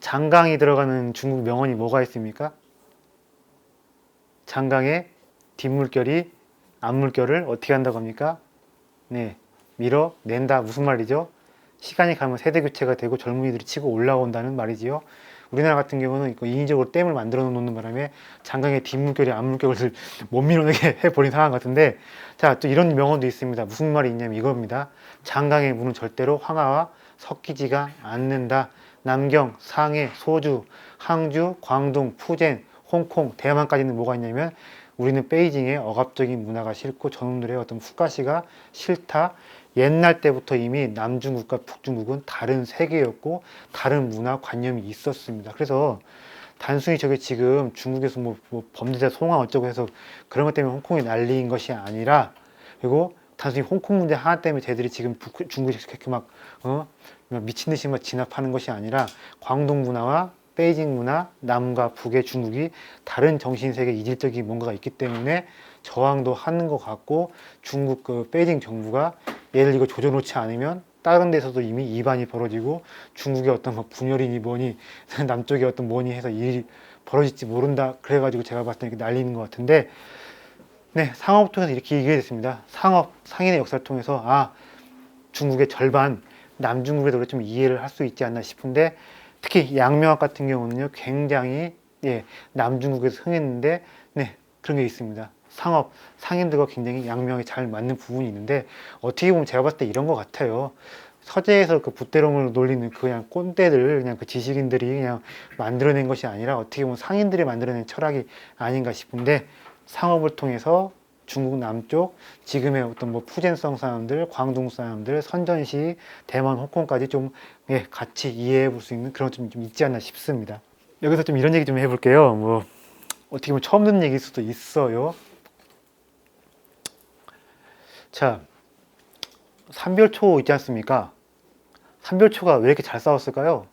장강이 들어가는 중국 명언이 뭐가 있습니까? 장강의 뒷물결이 앞물결을 어떻게 한다고 합니까? 네, 밀어낸다. 무슨 말이죠? 시간이 가면 세대 교체가 되고 젊은이들이 치고 올라온다는 말이지요. 우리나라 같은 경우는 인위적으로 댐을 만들어 놓는 바람에 장강의 뒷물결이 앞물결을 못 밀어내게 해버린 상황 같은데 자, 또 이런 명언도 있습니다. 무슨 말이 있냐면 이겁니다. 장강의 물은 절대로 황하와 섞이지가 않는다. 남경, 상해, 소주, 항주, 광동, 푸젠, 홍콩, 대만까지는 뭐가 있냐면 우리는 베이징의 억압적인 문화가 싫고 저놈들의 어떤 후가시가 싫다. 옛날 때부터 이미 남중국과 북중국은 다른 세계였고 다른 문화 관념이 있었습니다. 그래서 단순히 저게 지금 중국에서 뭐 범죄자 송환 어쩌고 해서 그런 것 때문에 홍콩이 난리인 것이 아니라 그리고 단순히 홍콩 문제 하나 때문에 쟤들이 지금 중국에 그렇게 막 미친 듯이 막 진압하는 것이 아니라 광동 문화와 베이징 문화, 남과 북의 중국이 다른 정신세계 이질적인 뭔가가 있기 때문에 저항도 하는 것 같고 중국 그 베이징 정부가 얘를 이거 조져놓지 않으면 다른 데서도 이미 이반이 벌어지고 중국의 어떤 뭐 분열이니 뭐니 남쪽의 어떤 뭐니 해서 일이 벌어질지 모른다 그래가지고 제가 봤을 때 이렇게 날리는 것 같은데 네, 상업을 통해서 이렇게 얘기가 됐습니다. 상인의 역사를 통해서 중국의 절반 남중국의 노래 좀 이해를 할 수 있지 않나 싶은데 특히 양명학 같은 경우는요 굉장히 남중국에서 흥했는데 네 그런 게 있습니다. 상인들과 굉장히 양명에 잘 맞는 부분이 있는데 어떻게 보면 제가 봤을 때 이런 것 같아요. 서재에서 그 붓대롱을 놀리는 그냥 꼰대들 그냥 그 지식인들이 그냥 만들어낸 것이 아니라 어떻게 보면 상인들이 만들어낸 철학이 아닌가 싶은데 상업을 통해서 중국 남쪽 지금의 어떤 뭐 푸젠성 사람들, 광동 사람들, 선전시, 대만, 홍콩까지 좀 같이 이해해 볼 수 있는 그런 좀 있지 않나 싶습니다. 여기서 좀 이런 얘기 좀 해볼게요. 뭐 어떻게 보면 처음 듣는 얘기일 수도 있어요. 자, 삼별초 있지 않습니까? 삼별초가 왜 이렇게 잘 싸웠을까요?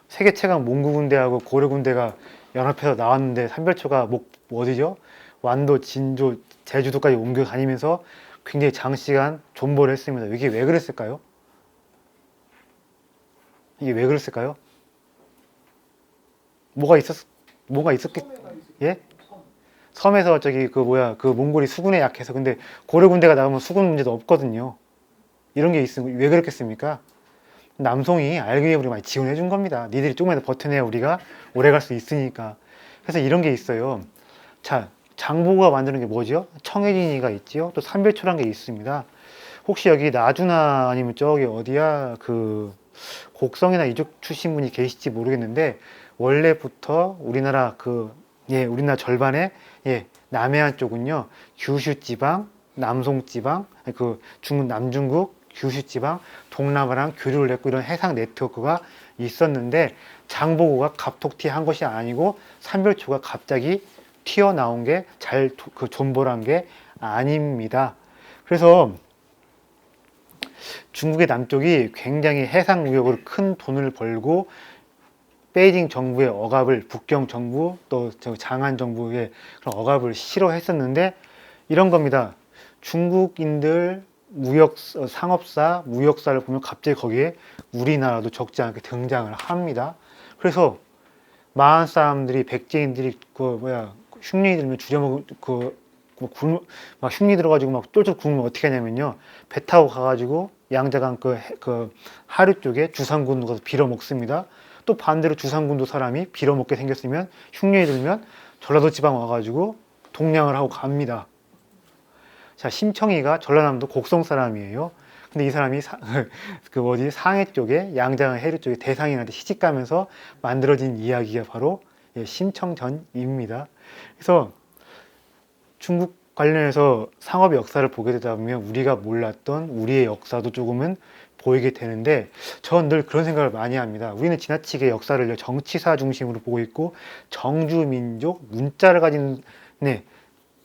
세계 최강 몽구 군대하고 고려 군대가 연합해서 나왔는데 삼별초가 뭐 어디죠? 완도, 진조, 제주도까지 옮겨 다니면서 굉장히 장시간 존버를 했습니다. 이게 왜 그랬을까요? 이게 왜 그랬을까요? 뭐가 있었겠, 예? 섬에서 저기 그 몽골이 수군에 약해서 근데 고려 군대가 나가면 수군 문제도 없거든요. 이런 게 있으면 왜 그렇겠습니까? 남성이 알게 우리 많이 지원해 준 겁니다. 니들이 조금이라도 버텨내야 우리가 오래 갈 수 있으니까. 그래서 이런 게 있어요. 자, 장보고가 만드는 게 뭐죠? 청해진이가 있지요. 또 삼별초라는 게 있습니다. 혹시 여기 나주나 아니면 저기 어디야 그 곡성이나 이쪽 출신 분이 계실지 모르겠는데 원래부터 우리나라 우리나라 절반의 남해안 쪽은요 규슈 지방, 남송 지방, 그 중국 남중국 규슈 지방, 동남아랑 교류를 했고 이런 해상 네트워크가 있었는데 장보고가 갑툭튀한 것이 아니고 삼별초가 갑자기 튀어나온 게 존버한 게 아닙니다. 그래서 중국의 남쪽이 굉장히 해상 무역으로 큰 돈을 벌고 베이징 정부의 억압을 북경 정부 또 장안 정부의 그런 억압을 싫어했었는데 이런 겁니다. 중국인들 상업사, 무역사를 보면 갑자기 거기에 우리나라도 적지 않게 등장을 합니다. 그래서 마한 사람들이 백제인들이 흉년이 들면 줄여먹은 막 흉리 들어가지고 막 쫄쫄 굶으면 어떻게 하냐면요. 배 타고 가가지고 양자강 하류 쪽에 주상군도 가서 빌어 먹습니다. 또 반대로 주상군도 사람이 빌어 먹게 생겼으면 흉년이 들면 전라도 지방 와가지고 동냥을 하고 갑니다. 자, 심청이가 전라남도 곡성 사람이에요. 근데 이 사람이 상해 쪽에 양자강 해류 쪽에 대상인한테 시집 가면서 만들어진 이야기가 바로 심청전입니다. 그래서 중국 관련해서 상업의 역사를 보게 되다 보면 우리가 몰랐던 우리의 역사도 조금은 보이게 되는데 전 늘 그런 생각을 많이 합니다. 우리는 지나치게 역사를 정치사 중심으로 보고 있고 정주민족, 문자를 가진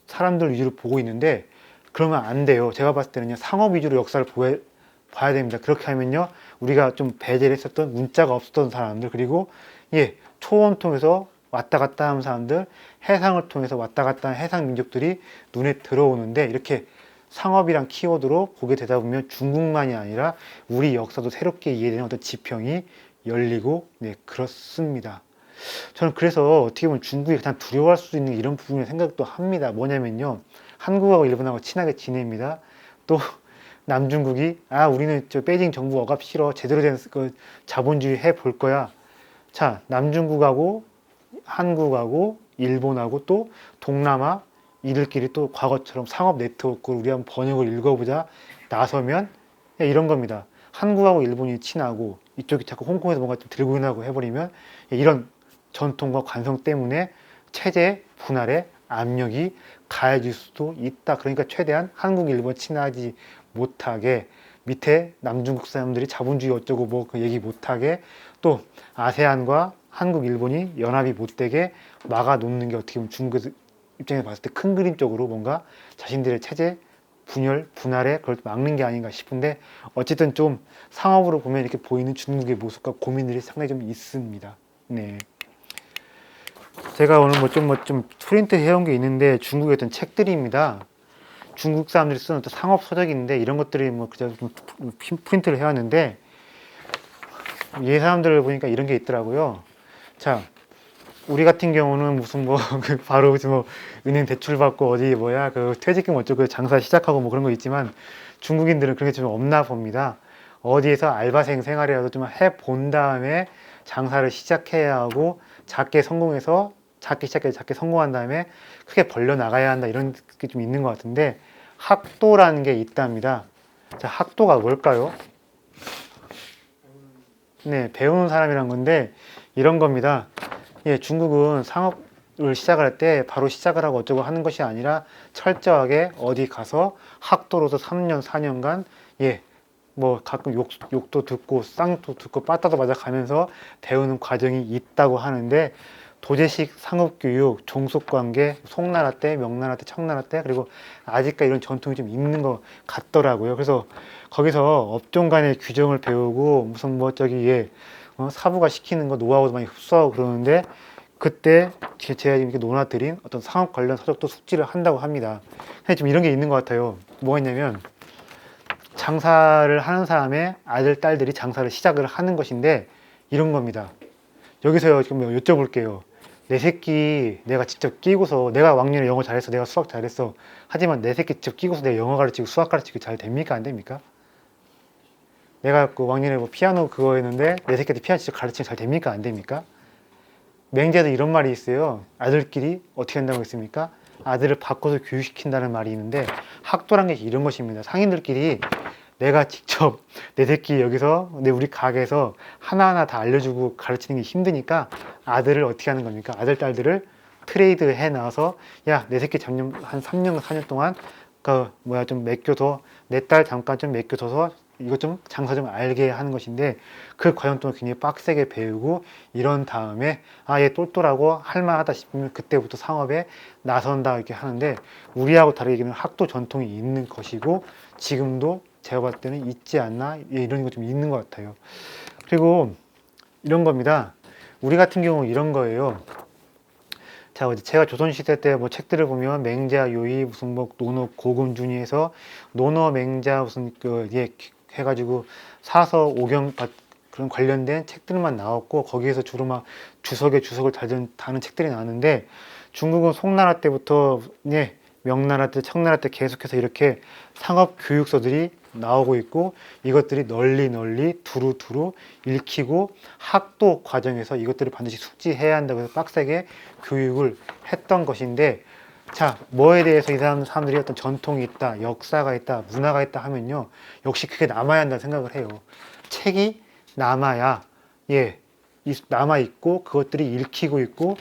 사람들 위주로 보고 있는데 그러면 안 돼요. 제가 봤을 때는요. 상업 위주로 역사를 봐야 됩니다. 그렇게 하면요. 우리가 좀 배제를 했었던 문자가 없었던 사람들 그리고 초원 통해서 왔다 갔다 하는 사람들 해상을 통해서 왔다 갔다 하는 해상 민족들이 눈에 들어오는데 이렇게 상업이란 키워드로 보게 되다 보면 중국만이 아니라 우리 역사도 새롭게 이해되는 어떤 지평이 열리고 그렇습니다. 저는 그래서 어떻게 보면 중국이 가장 두려워할 수 있는 이런 부분을 생각도 합니다. 뭐냐면요. 한국하고 일본하고 친하게 지냅니다. 또 남중국이 우리는 저 베이징 정부 억압 싫어 제대로 된 자본주의 해볼 거야. 자, 남중국하고 한국하고 일본하고 또 동남아 이들끼리 또 과거처럼 상업 네트워크를 우리 한번 번역을 읽어보자 나서면 이런 겁니다. 한국하고 일본이 친하고 이쪽이 자꾸 홍콩에서 뭔가 좀 들고 나고 해버리면 이런 전통과 관성 때문에 체제 분할에 압력이 가해질 수도 있다. 그러니까 최대한 한국, 일본 친하지 못하게 밑에 남중국 사람들이 자본주의 어쩌고 그 얘기 못하게 또 아세안과 한국, 일본이 연합이 못되게 막아놓는 게 어떻게 보면 중국 입장에서 봤을 때 큰 그림적으로 뭔가 자신들의 체제 분열, 분할에 그걸 막는 게 아닌가 싶은데 어쨌든 좀 상업으로 보면 이렇게 보이는 중국의 모습과 고민들이 상당히 좀 있습니다. 네. 제가 오늘 좀 프린트 해온 게 있는데 중국의 어떤 책들입니다. 중국 사람들이 쓰는 어떤 상업 서적인데 이런 것들이 그냥 좀 프린트를 해왔는데 이 사람들을 보니까 이런 게 있더라고요. 자, 우리 같은 경우는 무슨 바로 은행 대출 받고 퇴직금 어쩌고 장사 시작하고 그런 거 있지만 중국인들은 그런 게 좀 없나 봅니다. 어디에서 알바생 생활이라도 좀 해본 다음에 장사를 시작해야 하고 작게 시작해서 작게 성공한 다음에 크게 벌려 나가야 한다 이런 게 좀 있는 것 같은데 학도라는 게 있답니다. 자, 학도가 뭘까요? 네, 배우는 사람이란 건데 이런 겁니다. 중국은 상업을 시작할 때 바로 시작을 하고 어쩌고 하는 것이 아니라 철저하게 어디 가서 학도로서 3년, 4년간 가끔 욕도 듣고 쌍도 듣고 빠따도 맞아 가면서 배우는 과정이 있다고 하는데 도제식 상업교육, 종속관계, 송나라 때, 명나라 때, 청나라 때 그리고 아직까지 이런 전통이 좀 있는 것 같더라고요. 그래서 거기서 업종 간의 규정을 배우고 무슨 사부가 시키는 거 노하우도 많이 흡수하고 그러는데 그때 제가 이렇게 논하드린 어떤 상업 관련 서적도 숙지를 한다고 합니다. 근데 좀 이런 게 있는 것 같아요. 뭐가 있냐면 장사를 하는 사람의 아들, 딸들이 장사를 시작을 하는 것인데 이런 겁니다. 여기서 지금 여쭤볼게요. 내 새끼 내가 직접 끼고서 내가 왕년에 영어 잘했어. 내가 수학 잘했어. 하지만 내 새끼 직접 끼고서 내가 영어 가르치고 수학 가르치고 잘 됩니까? 안 됩니까? 내가 그 왕년에 뭐 피아노 그거 했는데 내 새끼한테 피아노 진짜 가르치면 잘 됩니까? 안 됩니까? 맹자도 이런 말이 있어요. 아들끼리 어떻게 한다고 했습니까? 아들을 바꿔서 교육시킨다는 말이 있는데 학도란 게 이런 것입니다. 상인들끼리 내가 직접 내 새끼 여기서 우리 가게에서 하나하나 다 알려주고 가르치는 게 힘드니까 아들을 어떻게 하는 겁니까? 아들 딸들을 트레이드 해 나와서 야 내 새끼 잠깐 한 3년 4년 동안 그 뭐야 좀 맡겨둬 내 딸 잠깐 좀 맡겨둬서 이것 좀 장사 좀 알게 하는 것인데 그 과정 동안 굉장히 빡세게 배우고 이런 다음에 아 얘 똘똘하고 할만하다 싶으면 그때부터 상업에 나선다 이렇게 하는데 우리하고 다르게 는 학도 전통이 있는 것이고 지금도 제가 봤을 때는 있지 않나 이런 거 좀 있는 것 같아요. 그리고 이런 겁니다. 우리 같은 경우 이런 거예요. 자, 제가 조선시대 때 뭐 책들을 보면 맹자, 요의, 무슨 뭐 논어, 고금준이해서 논어, 맹자 무슨 그 예, 해가지고 사서 오경 그런 관련된 책들만 나왔고 거기에서 주로 막 주석에 주석을 다는 책들이 나왔는데 중국은 송나라 때부터 예, 명나라 때, 청나라 때 계속해서 이렇게 상업 교육서들이 나오고 있고 이것들이 널리 두루두루 읽히고 학도 과정에서 이것들을 반드시 숙지해야 한다고 해서 빡세게 교육을 했던 것인데 자 뭐에 대해서 이 사람들이 어떤 전통이 있다 역사가 있다 문화가 있다 하면요 역시 그게 남아야 한다는 생각을 해요. 책이 남아야 예 남아 있고 그것들이 읽히고 있고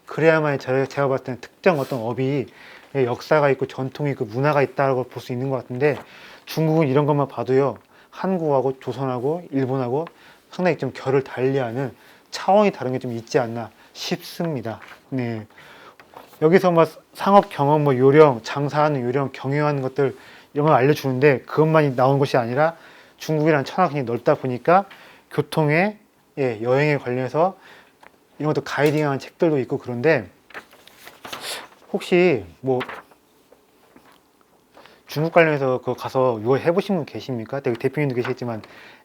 그래야만 제가 봤을 때는 특정 어떤 업이 역사가 있고 전통이 있고 문화가 있다고 볼 수 있는 것 같은데 중국은 이런 것만 봐도요 한국하고 조선하고 일본하고 상당히 좀 결을 달리하는 차원이 다른 게 좀 있지 않나 싶습니다. 네. 여기서 뭐 상업 경험, 뭐 요령, 장사하는 요령, 경영하는 것들 이런 걸 알려주는데 그것만이 나오는 것이 아니라 중국이라는 천하가 굉장히 넓다 보니까 교통에 예, 여행에 관련해서 이런 것도 가이딩하는 책들도 있고 그런데 혹시 뭐 중국 관련해서 그 가서 이거 해보신 분 계십니까? 대표님도 계시겠지만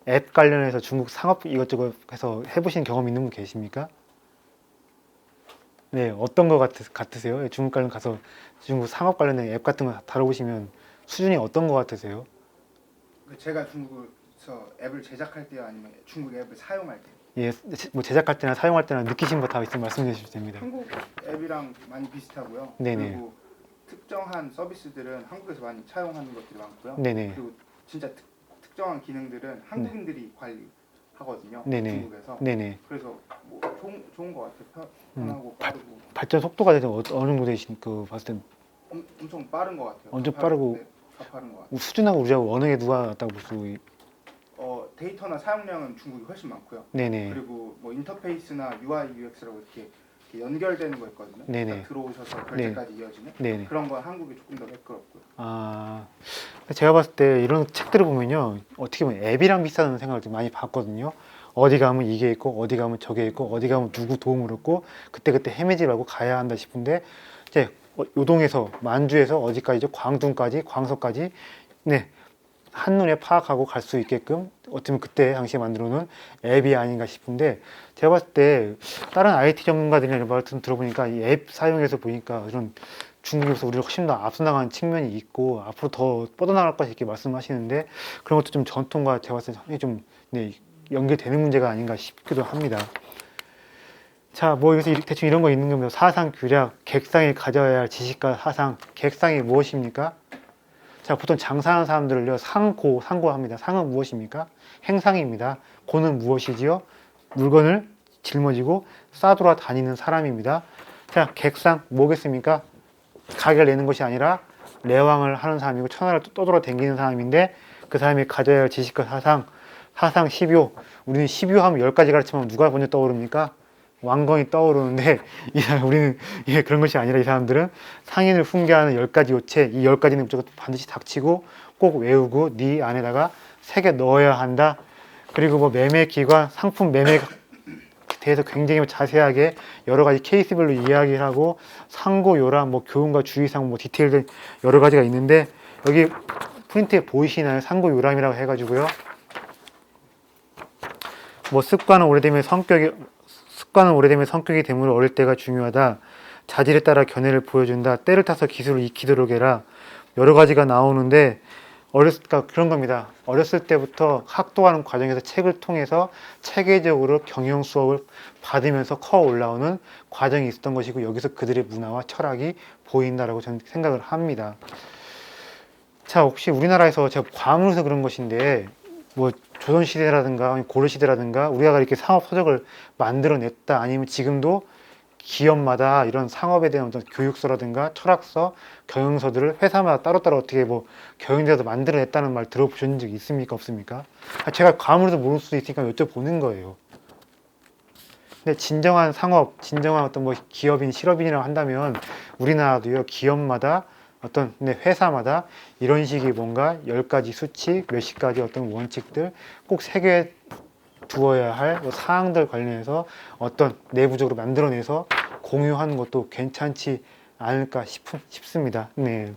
앱 관련해서 중국 상업 이것저것 해서 해보신 경험 있는 분 계십니까? 네, 어떤 거 같으세요? 중국 관련 가서 중국 상업 관련된 앱 같은 거 다뤄보시면 수준이 어떤 거 같으세요? 제가 중국에서 앱을 제작할 때요, 아니면 중국 앱을 사용할 때? 예, 뭐 제작할 때나 사용할 때나 느끼신 거 다 있으면 말씀해 주시면 됩니다. 한국 앱이랑 많이 비슷하고요. 네네. 그리고 특정한 서비스들은 한국에서 많이 차용하는 것들이 많고요. 네네. 그리고 진짜 특정한 기능들은 한국인들이 관리하거든요. 네네. 중국에서. 네네. 그래서 뭐 좋은 것 같아요. 편하고 빠르고. 발전 속도가 대체 어느 정도 되신 그 봤을 땐 엄청 빠른 것 같아요. 엄청 빠르고 네, 가파른 것 같아요. 수준하고 우리하고 어느 게 누가 낫다고 볼 수? 데이터나 사용량은 중국이 훨씬 많고요. 네네. 그리고 뭐 인터페이스나 UI, UX라고 이렇게 연결되는 거 있거든요. 네네. 딱 들어오셔서 결제까지 이어지는 네네. 그런 건 한국이 조금 더 매끄럽고요. 아, 제가 봤을 때 이런 책들을 보면요 어떻게 보면 앱이랑 비슷하다는 생각을 좀 많이 받거든요. 어디 가면 이게 있고 어디 가면 저게 있고 어디 가면 누구 도움을 얻고 그때그때 헤매지 말고 가야 한다 싶은데 이제 요동에서 만주에서 어디까지죠? 광둥까지 광서까지 네 한눈에 파악하고 갈 수 있게끔 어쩌면 그때 당시에 만들어 놓은 앱이 아닌가 싶은데 제가 봤을 때 다른 IT 전문가들이나 말씀 들어보니까 이 앱 사용해서 보니까 이런 중국에서 우리를 훨씬 더 앞서 나가는 측면이 있고 앞으로 더 뻗어나갈 것이 이렇게 말씀하시는데 그런 것도 좀 전통과 제가 봤을 때 상당히 좀 네, 연결되는 문제가 아닌가 싶기도 합니다. 자, 뭐 여기서 대충 이런 거 있는 겁니다. 사상 규략, 객상이 가져야 할 지식과 사상, 객상이 무엇입니까? 자, 보통 장사하는 사람들을요, 상고합니다. 상은 무엇입니까? 행상입니다. 고는 무엇이지요? 물건을 짊어지고 싸돌아 다니는 사람입니다. 자, 객상 뭐겠습니까? 가게를 내는 것이 아니라 내왕을 하는 사람이고 천하를 떠돌아 다니는 사람인데 그 사람이 가져야 할 지식과 사상 10요. 우리는 10요 하면 10가지 가르치면 누가 먼저 떠오릅니까? 왕건이 떠오르는데 우리는 예, 그런 것이 아니라 이 사람들은 상인을 훈계하는 10가지 요체 이 10가지는 무조건 반드시 닥치고 꼭 외우고 네 안에다가 새겨 넣어야 한다. 그리고 뭐 매매 기관, 상품 매매 대해서 굉장히 자세하게 여러 가지 케이스별로 이야기를 하고 상고 요람, 뭐 교훈과 주의사항, 뭐 디테일된 여러 가지가 있는데 여기 프린트에 보이시나요? 상고 요람이라고 해가지고요. 뭐 습관은 오래되면 성격이 되므로 어릴 때가 중요하다. 자질에 따라 견해를 보여준다. 때를 타서 기술을 익히도록 해라. 여러 가지가 나오는데 그러니까 그런 겁니다. 어렸을 때부터 학도하는 과정에서 책을 통해서 체계적으로 경영 수업을 받으면서 커 올라오는 과정이 있었던 것이고, 여기서 그들의 문화와 철학이 보인다라고 저는 생각을 합니다. 자, 혹시 우리나라에서 제가 과문해서 그런 것인데, 뭐 조선시대라든가 고려시대라든가 우리가 이렇게 상업서적을 만들어냈다, 아니면 지금도 기업마다 이런 상업에 대한 어떤 교육서라든가 철학서, 경영서들을 회사마다 따로따로 어떻게 뭐 경영대에서 만들어냈다는 말 들어보신 적 있습니까? 없습니까? 제가 과물도 모를 수도 있으니까 여쭤보는 거예요. 근데 진정한 상업, 진정한 어떤 뭐 기업인, 실업인이라고 한다면 우리나라도요, 기업마다 어떤 회사마다 이런 식의 뭔가 10가지 수칙, 몇십 가지 어떤 원칙들 꼭 새겨 두어야 할 사항들 관련해서 어떤 내부적으로 만들어내서 공유하는 것도 괜찮지 않을까 싶습니다. 네.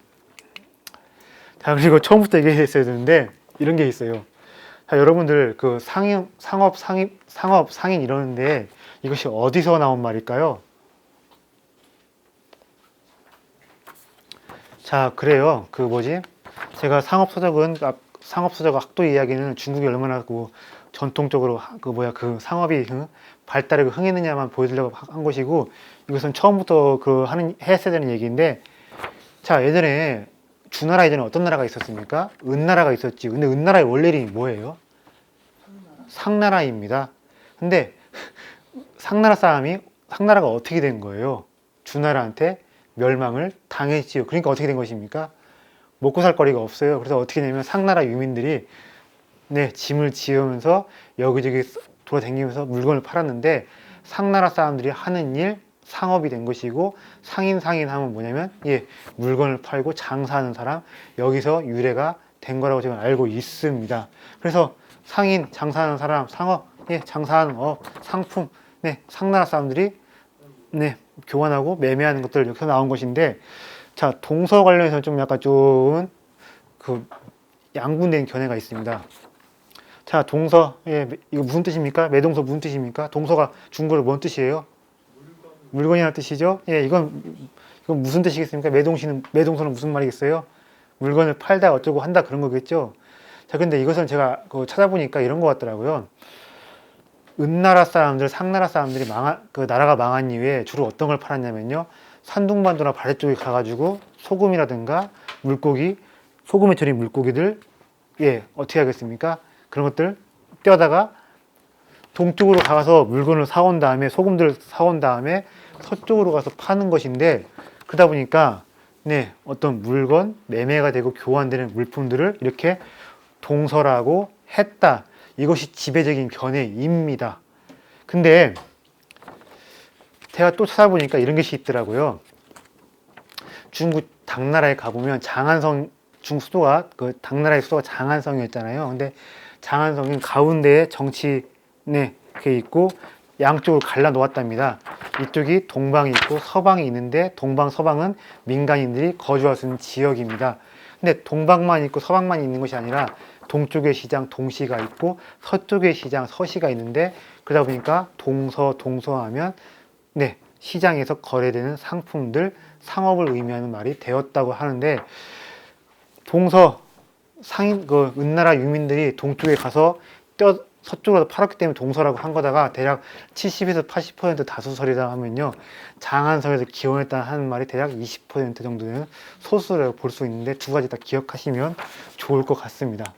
자, 그리고 처음부터 얘기했어야 되는데 이런 게 있어요. 자, 여러분들 그 상업 상인 이러는데 이것이 어디서 나온 말일까요? 자, 그래요. 그 뭐지? 제가 상업서적 학도 이야기는 중국이 얼마나 그 전통적으로 그 상업이 발달하고 흥했느냐만 보여주려고 한 것이고, 이것은 처음부터 했어야 되는 얘기인데, 자, 예전에 주나라 예전에 어떤 나라가 있었습니까? 은나라가 있었지. 근데 은나라의 원래 이름이 뭐예요? 상나라입니다. 근데 상나라가 어떻게 된 거예요? 주나라한테 멸망을 당했지요. 그러니까 어떻게 된 것입니까? 먹고 살 거리가 없어요. 그래서 어떻게 되냐면 상나라 유민들이 짐을 지으면서 여기저기 돌아다니면서 물건을 팔았는데, 상나라 사람들이 하는 일, 상업이 된 것이고, 상인 하면 뭐냐면 물건을 팔고 장사하는 사람, 여기서 유래가 된 거라고 제가 알고 있습니다. 그래서 상인, 장사하는 사람, 상업, 장사하는 상품, 상나라 사람들이 교환하고 매매하는 것들 여기서 나온 것인데, 자, 동서 관련해서 좀 약간 좀 양분된 견해가 있습니다. 자, 동서, 이거 무슨 뜻입니까? 매동서 무슨 뜻입니까? 동서가 중국어로 뭔 뜻이에요? 물건이라는 뜻이죠? 이건 무슨 뜻이겠습니까? 매동서는 무슨 말이겠어요? 물건을 팔다 어쩌고 한다 그런 거겠죠? 자, 근데 이것은 제가 찾아보니까 이런 것 같더라고요. 은나라 사람들, 상나라 사람들이 나라가 망한 이후에 주로 어떤 걸 팔았냐면요, 산둥반도나 바래 쪽에 가가지고 소금이라든가 물고기, 소금에 절인 물고기들, 어떻게 하겠습니까? 그런 것들 떼어다가 동쪽으로 가서 물건을 사온 다음에, 소금들을 사온 다음에 서쪽으로 가서 파는 것인데, 그러다 보니까 어떤 물건, 매매가 되고 교환되는 물품들을 이렇게 동서라고 했다. 이것이 지배적인 견해입니다. 근데 제가 또 찾아보니까 이런 것이 있더라고요. 중국 당나라에 가보면 중국 수도가, 당나라의 수도가 장안성이었잖아요. 근데 장안성은 가운데에 정치, 그게 있고, 양쪽을 갈라 놓았답니다. 이쪽이 동방이 있고 서방이 있는데, 동방, 서방은 민간인들이 거주할 수 있는 지역입니다. 근데 동방만 있고 서방만 있는 것이 아니라 동쪽의 시장 동시가 있고 서쪽의 시장 서시가 있는데, 그러다 보니까 동서하면 시장에서 거래되는 상품들, 상업을 의미하는 말이 되었다고 하는데, 은나라 유민들이 동쪽에 가서 서쪽으로 팔았기 때문에 동서라고 한 거다가 대략 70에서 80% 다수설이다 하면요, 장안성에서 기원했다 하는 말이 대략 20% 정도는 소수라고 볼 수 있는데, 두 가지 다 기억하시면 좋을 것 같습니다.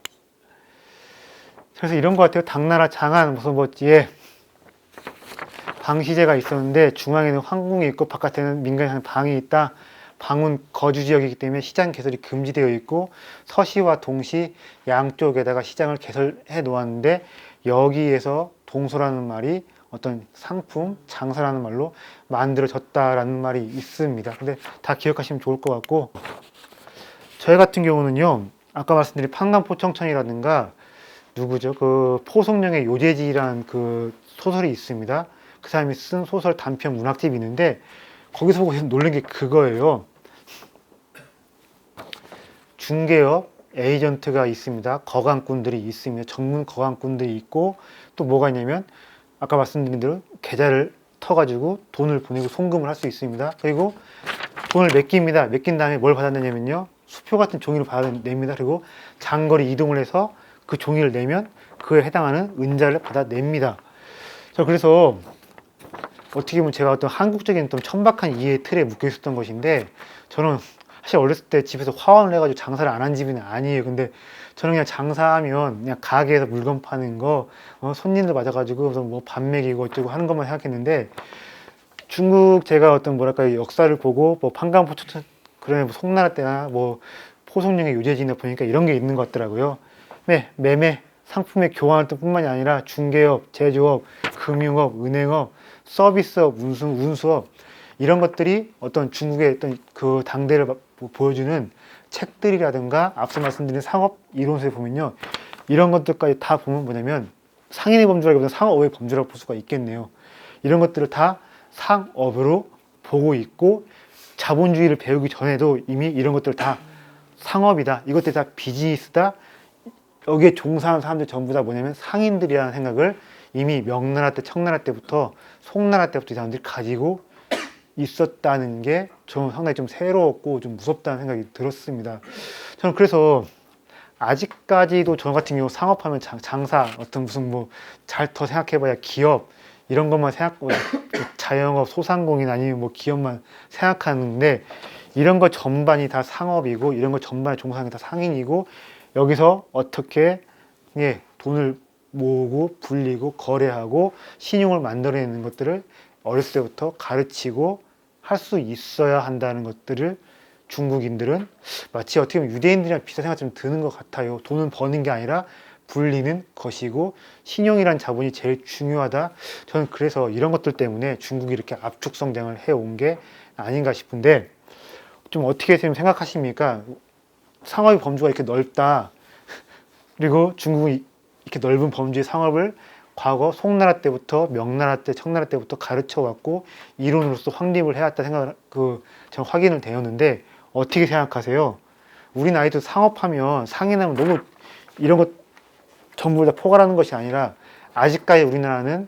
그래서 이런 것 같아요. 당나라 장안 무슨 방시제가 있었는데 중앙에는 황궁이 있고 바깥에는 민간이 하는 방이 있다. 방은 거주 지역이기 때문에 시장 개설이 금지되어 있고, 서시와 동시 양쪽에다가 시장을 개설해 놓았는데, 여기에서 동서라는 말이 어떤 상품, 장사라는 말로 만들어졌다라는 말이 있습니다. 근데 다 기억하시면 좋을 것 같고, 저희 같은 경우는요, 아까 말씀드린 판관포청천이라든가 누구죠? 포송령의 요제지라는 소설이 있습니다. 그 사람이 쓴 소설 단편 문학집이 있는데, 거기서 보고 놀란 게 그거예요. 중개업 에이전트가 있습니다. 거강꾼들이 있습니다. 전문 거강꾼들이 있고, 또 뭐가 있냐면 아까 말씀드린 대로 계좌를 터가지고 돈을 보내고 송금을 할 수 있습니다. 그리고 돈을 맡깁니다. 맡긴 다음에 뭘 받았느냐면요, 수표 같은 종이를 받아냅니다. 그리고 장거리 이동을 해서 그 종이를 내면 그에 해당하는 은자를 받아냅니다. 자, 그래서 어떻게 보면 제가 어떤 한국적인 좀 천박한 이해의 틀에 묶여 있었던 것인데, 저는 사실 어렸을 때 집에서 화원을 해가지고 장사를 안 한 집은 아니에요. 근데 저는 그냥 장사하면 그냥 가게에서 물건 파는 거, 손님들 맞아가지고 뭐 밥 먹이고 어쩌고 하는 것만 생각했는데, 중국 제가 어떤 뭐랄까 역사를 보고 뭐 판관포차 그런 뭐 송나라 때나 뭐 포송령의 유제지나 보니까 이런 게 있는 것 같더라고요. 네, 매매, 상품의 교환 뿐만이 아니라 중개업, 제조업, 금융업, 은행업, 서비스업, 운수업 이런 것들이 어떤 중국의 어떤 그 당대를 보여주는 책들이라든가 앞서 말씀드린 상업 이론서에 보면요, 이런 것들까지 다 보면 뭐냐면 상인의 범주라기보다 상업의 범주라고 볼 수가 있겠네요. 이런 것들을 다 상업으로 보고 있고, 자본주의를 배우기 전에도 이미 이런 것들 다 상업이다, 이것들이 다 비즈니스다, 여기에 종사하는 사람들 전부 다 뭐냐면 상인들이라는 생각을 이미 명나라 때, 청나라 때부터, 송나라 때부터 이 사람들이 가지고 있었다는 게 저는 상당히 좀 새로웠고 좀 무섭다는 생각이 들었습니다. 저는 그래서 아직까지도 저 같은 경우 상업하면 장사, 어떤 무슨 뭐 잘 더 생각해봐야 기업 이런 것만 생각하고 자영업, 소상공인 아니면 뭐 기업만 생각하는데, 이런 것 전반이 다 상업이고 이런 것 전반에 종사하는 게 다 상인이고, 여기서 어떻게 돈을 모으고 불리고 거래하고 신용을 만들어내는 것들을 어렸을 때부터 가르치고 할 수 있어야 한다는 것들을 중국인들은 마치 어떻게 보면 유대인들이랑 비슷한 생각이 좀 드는 것 같아요. 돈은 버는 게 아니라 불리는 것이고 신용이란 자본이 제일 중요하다. 저는 그래서 이런 것들 때문에 중국이 이렇게 압축 성장을 해온 게 아닌가 싶은데, 좀 어떻게 생각하십니까? 상업의 범주가 이렇게 넓다. 그리고 중국이 이렇게 넓은 범주의 상업을 과거 송나라 때부터 명나라 때, 청나라 때부터 가르쳐 왔고 이론으로서 확립을 해왔다 생각을 저는 확인을 되었는데, 어떻게 생각하세요? 우리 나이도 상업하면 상인하면 너무 이런 것 전부 다 포괄하는 것이 아니라, 아직까지 우리나라는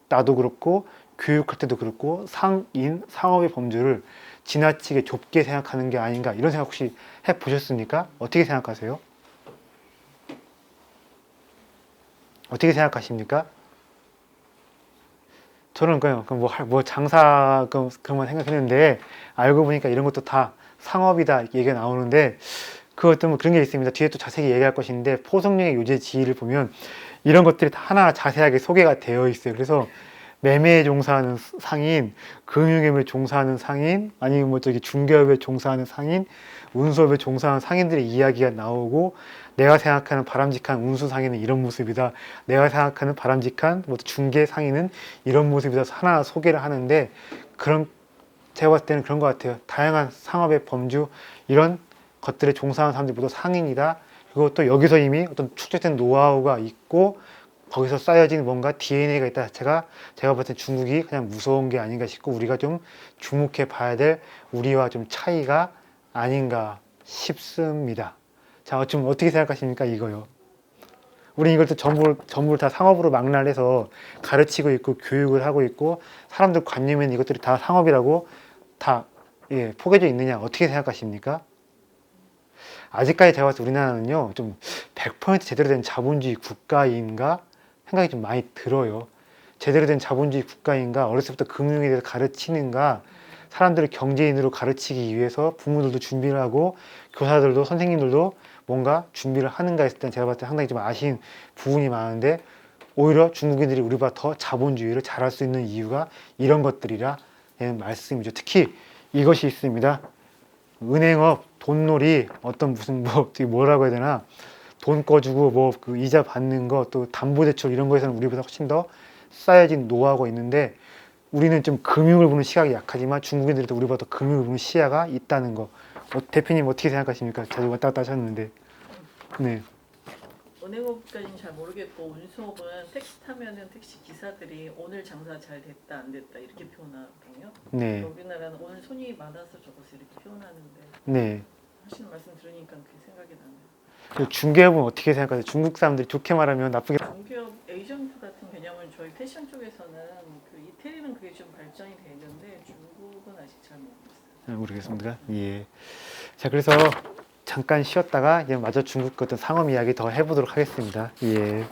나도 그렇고 교육할 때도 그렇고 상인, 상업의 범주를 지나치게 좁게 생각하는 게 아닌가, 이런 생각 혹시 해보셨습니까? 어떻게 생각하세요? 어떻게 생각하십니까? 저는 그냥 뭐 장사 그런만 생각했는데, 알고 보니까 이런 것도 다 상업이다 이렇게 얘기가 나오는데, 그것도 뭐 그런 게 있습니다. 뒤에 또 자세히 얘기할 것인데, 포석령의 요제 지위를 보면 이런 것들이 다 하나 자세하게 소개가 되어 있어요. 그래서 매매에 종사하는 상인, 금융업에 종사하는 상인, 아니면 뭐 저기 중개업에 종사하는 상인, 운수업에 종사하는 상인들의 이야기가 나오고, 내가 생각하는 바람직한 운수 상인은 이런 모습이다, 내가 생각하는 바람직한 뭐 중개 상인은 이런 모습이다, 하나 소개를 하는데, 그런 제가 봤을 때는 그런 것 같아요. 다양한 상업의 범주, 이런 것들에 종사하는 사람들이 모두 상인이다. 그리고 또 여기서 이미 어떤 축적된 노하우가 있고 거기서 쌓여진 뭔가 DNA가 있다. 제가 봤을 때 중국이 그냥 무서운 게 아닌가 싶고, 우리가 좀 주목해 봐야 될 우리와 좀 차이가 아닌가 싶습니다. 자, 좀 어떻게 생각하십니까? 이거요. 우리 이걸 또 전부 다 상업으로 망라해서 가르치고 있고 교육을 하고 있고, 사람들 관념에는 이것들이 다 상업이라고 다 포개져 있느냐, 어떻게 생각하십니까? 아직까지 제가 봤을 때 우리나라는요, 좀 100% 제대로 된 자본주의 국가인가 생각이 좀 많이 들어요. 제대로 된 자본주의 국가인가, 어렸을 때부터 금융에 대해서 가르치는가, 사람들을 경제인으로 가르치기 위해서 부모들도 준비를 하고 교사들도 선생님들도 뭔가 준비를 하는가 했을 때 제가 봤을 때 상당히 좀 아쉬운 부분이 많은데, 오히려 중국인들이 우리보다 더 자본주의를 잘할 수 있는 이유가 이런 것들이라 말씀이죠. 특히 이것이 있습니다. 은행업, 돈놀이, 어떤 무슨 뭐라고 해야 되나, 돈 꺼주고 뭐 그 이자 받는 거, 또 담보대출 이런 거에서는 우리보다 훨씬 더 쌓여진 노하우가 있는데, 우리는 좀 금융을 보는 시각이 약하지만 중국인들도 우리보다 더 금융을 보는 시야가 있다는 거. 대표님 어떻게 생각하십니까? 자주 왔다 갔다 하셨는데. 네. 은행업까지는 잘 모르겠고, 운수업은 택시 타면은 택시 기사들이 오늘 장사 잘 됐다 안 됐다 이렇게 표현하거든요. 네. 우리나라는 오늘 손님이 많아서 적어서 이렇게 표현하는데, 네. 하시는 말씀 들으니까 그게 생각이 나네요. 그 중개업은 어떻게 생각하세요? 중국 사람들이 좋게 말하면 나쁘게. 중개업 에이전트 같은 개념은 저희 패션 쪽에서는 그 이태리는 그게 좀 발전이 되는데 중국은 아직 잘 모르겠어요. 모르겠습니다. 예. 자, 그래서 잠깐 쉬었다가 이제 마저 중국 어떤 상업 이야기 더 해보도록 하겠습니다. 예.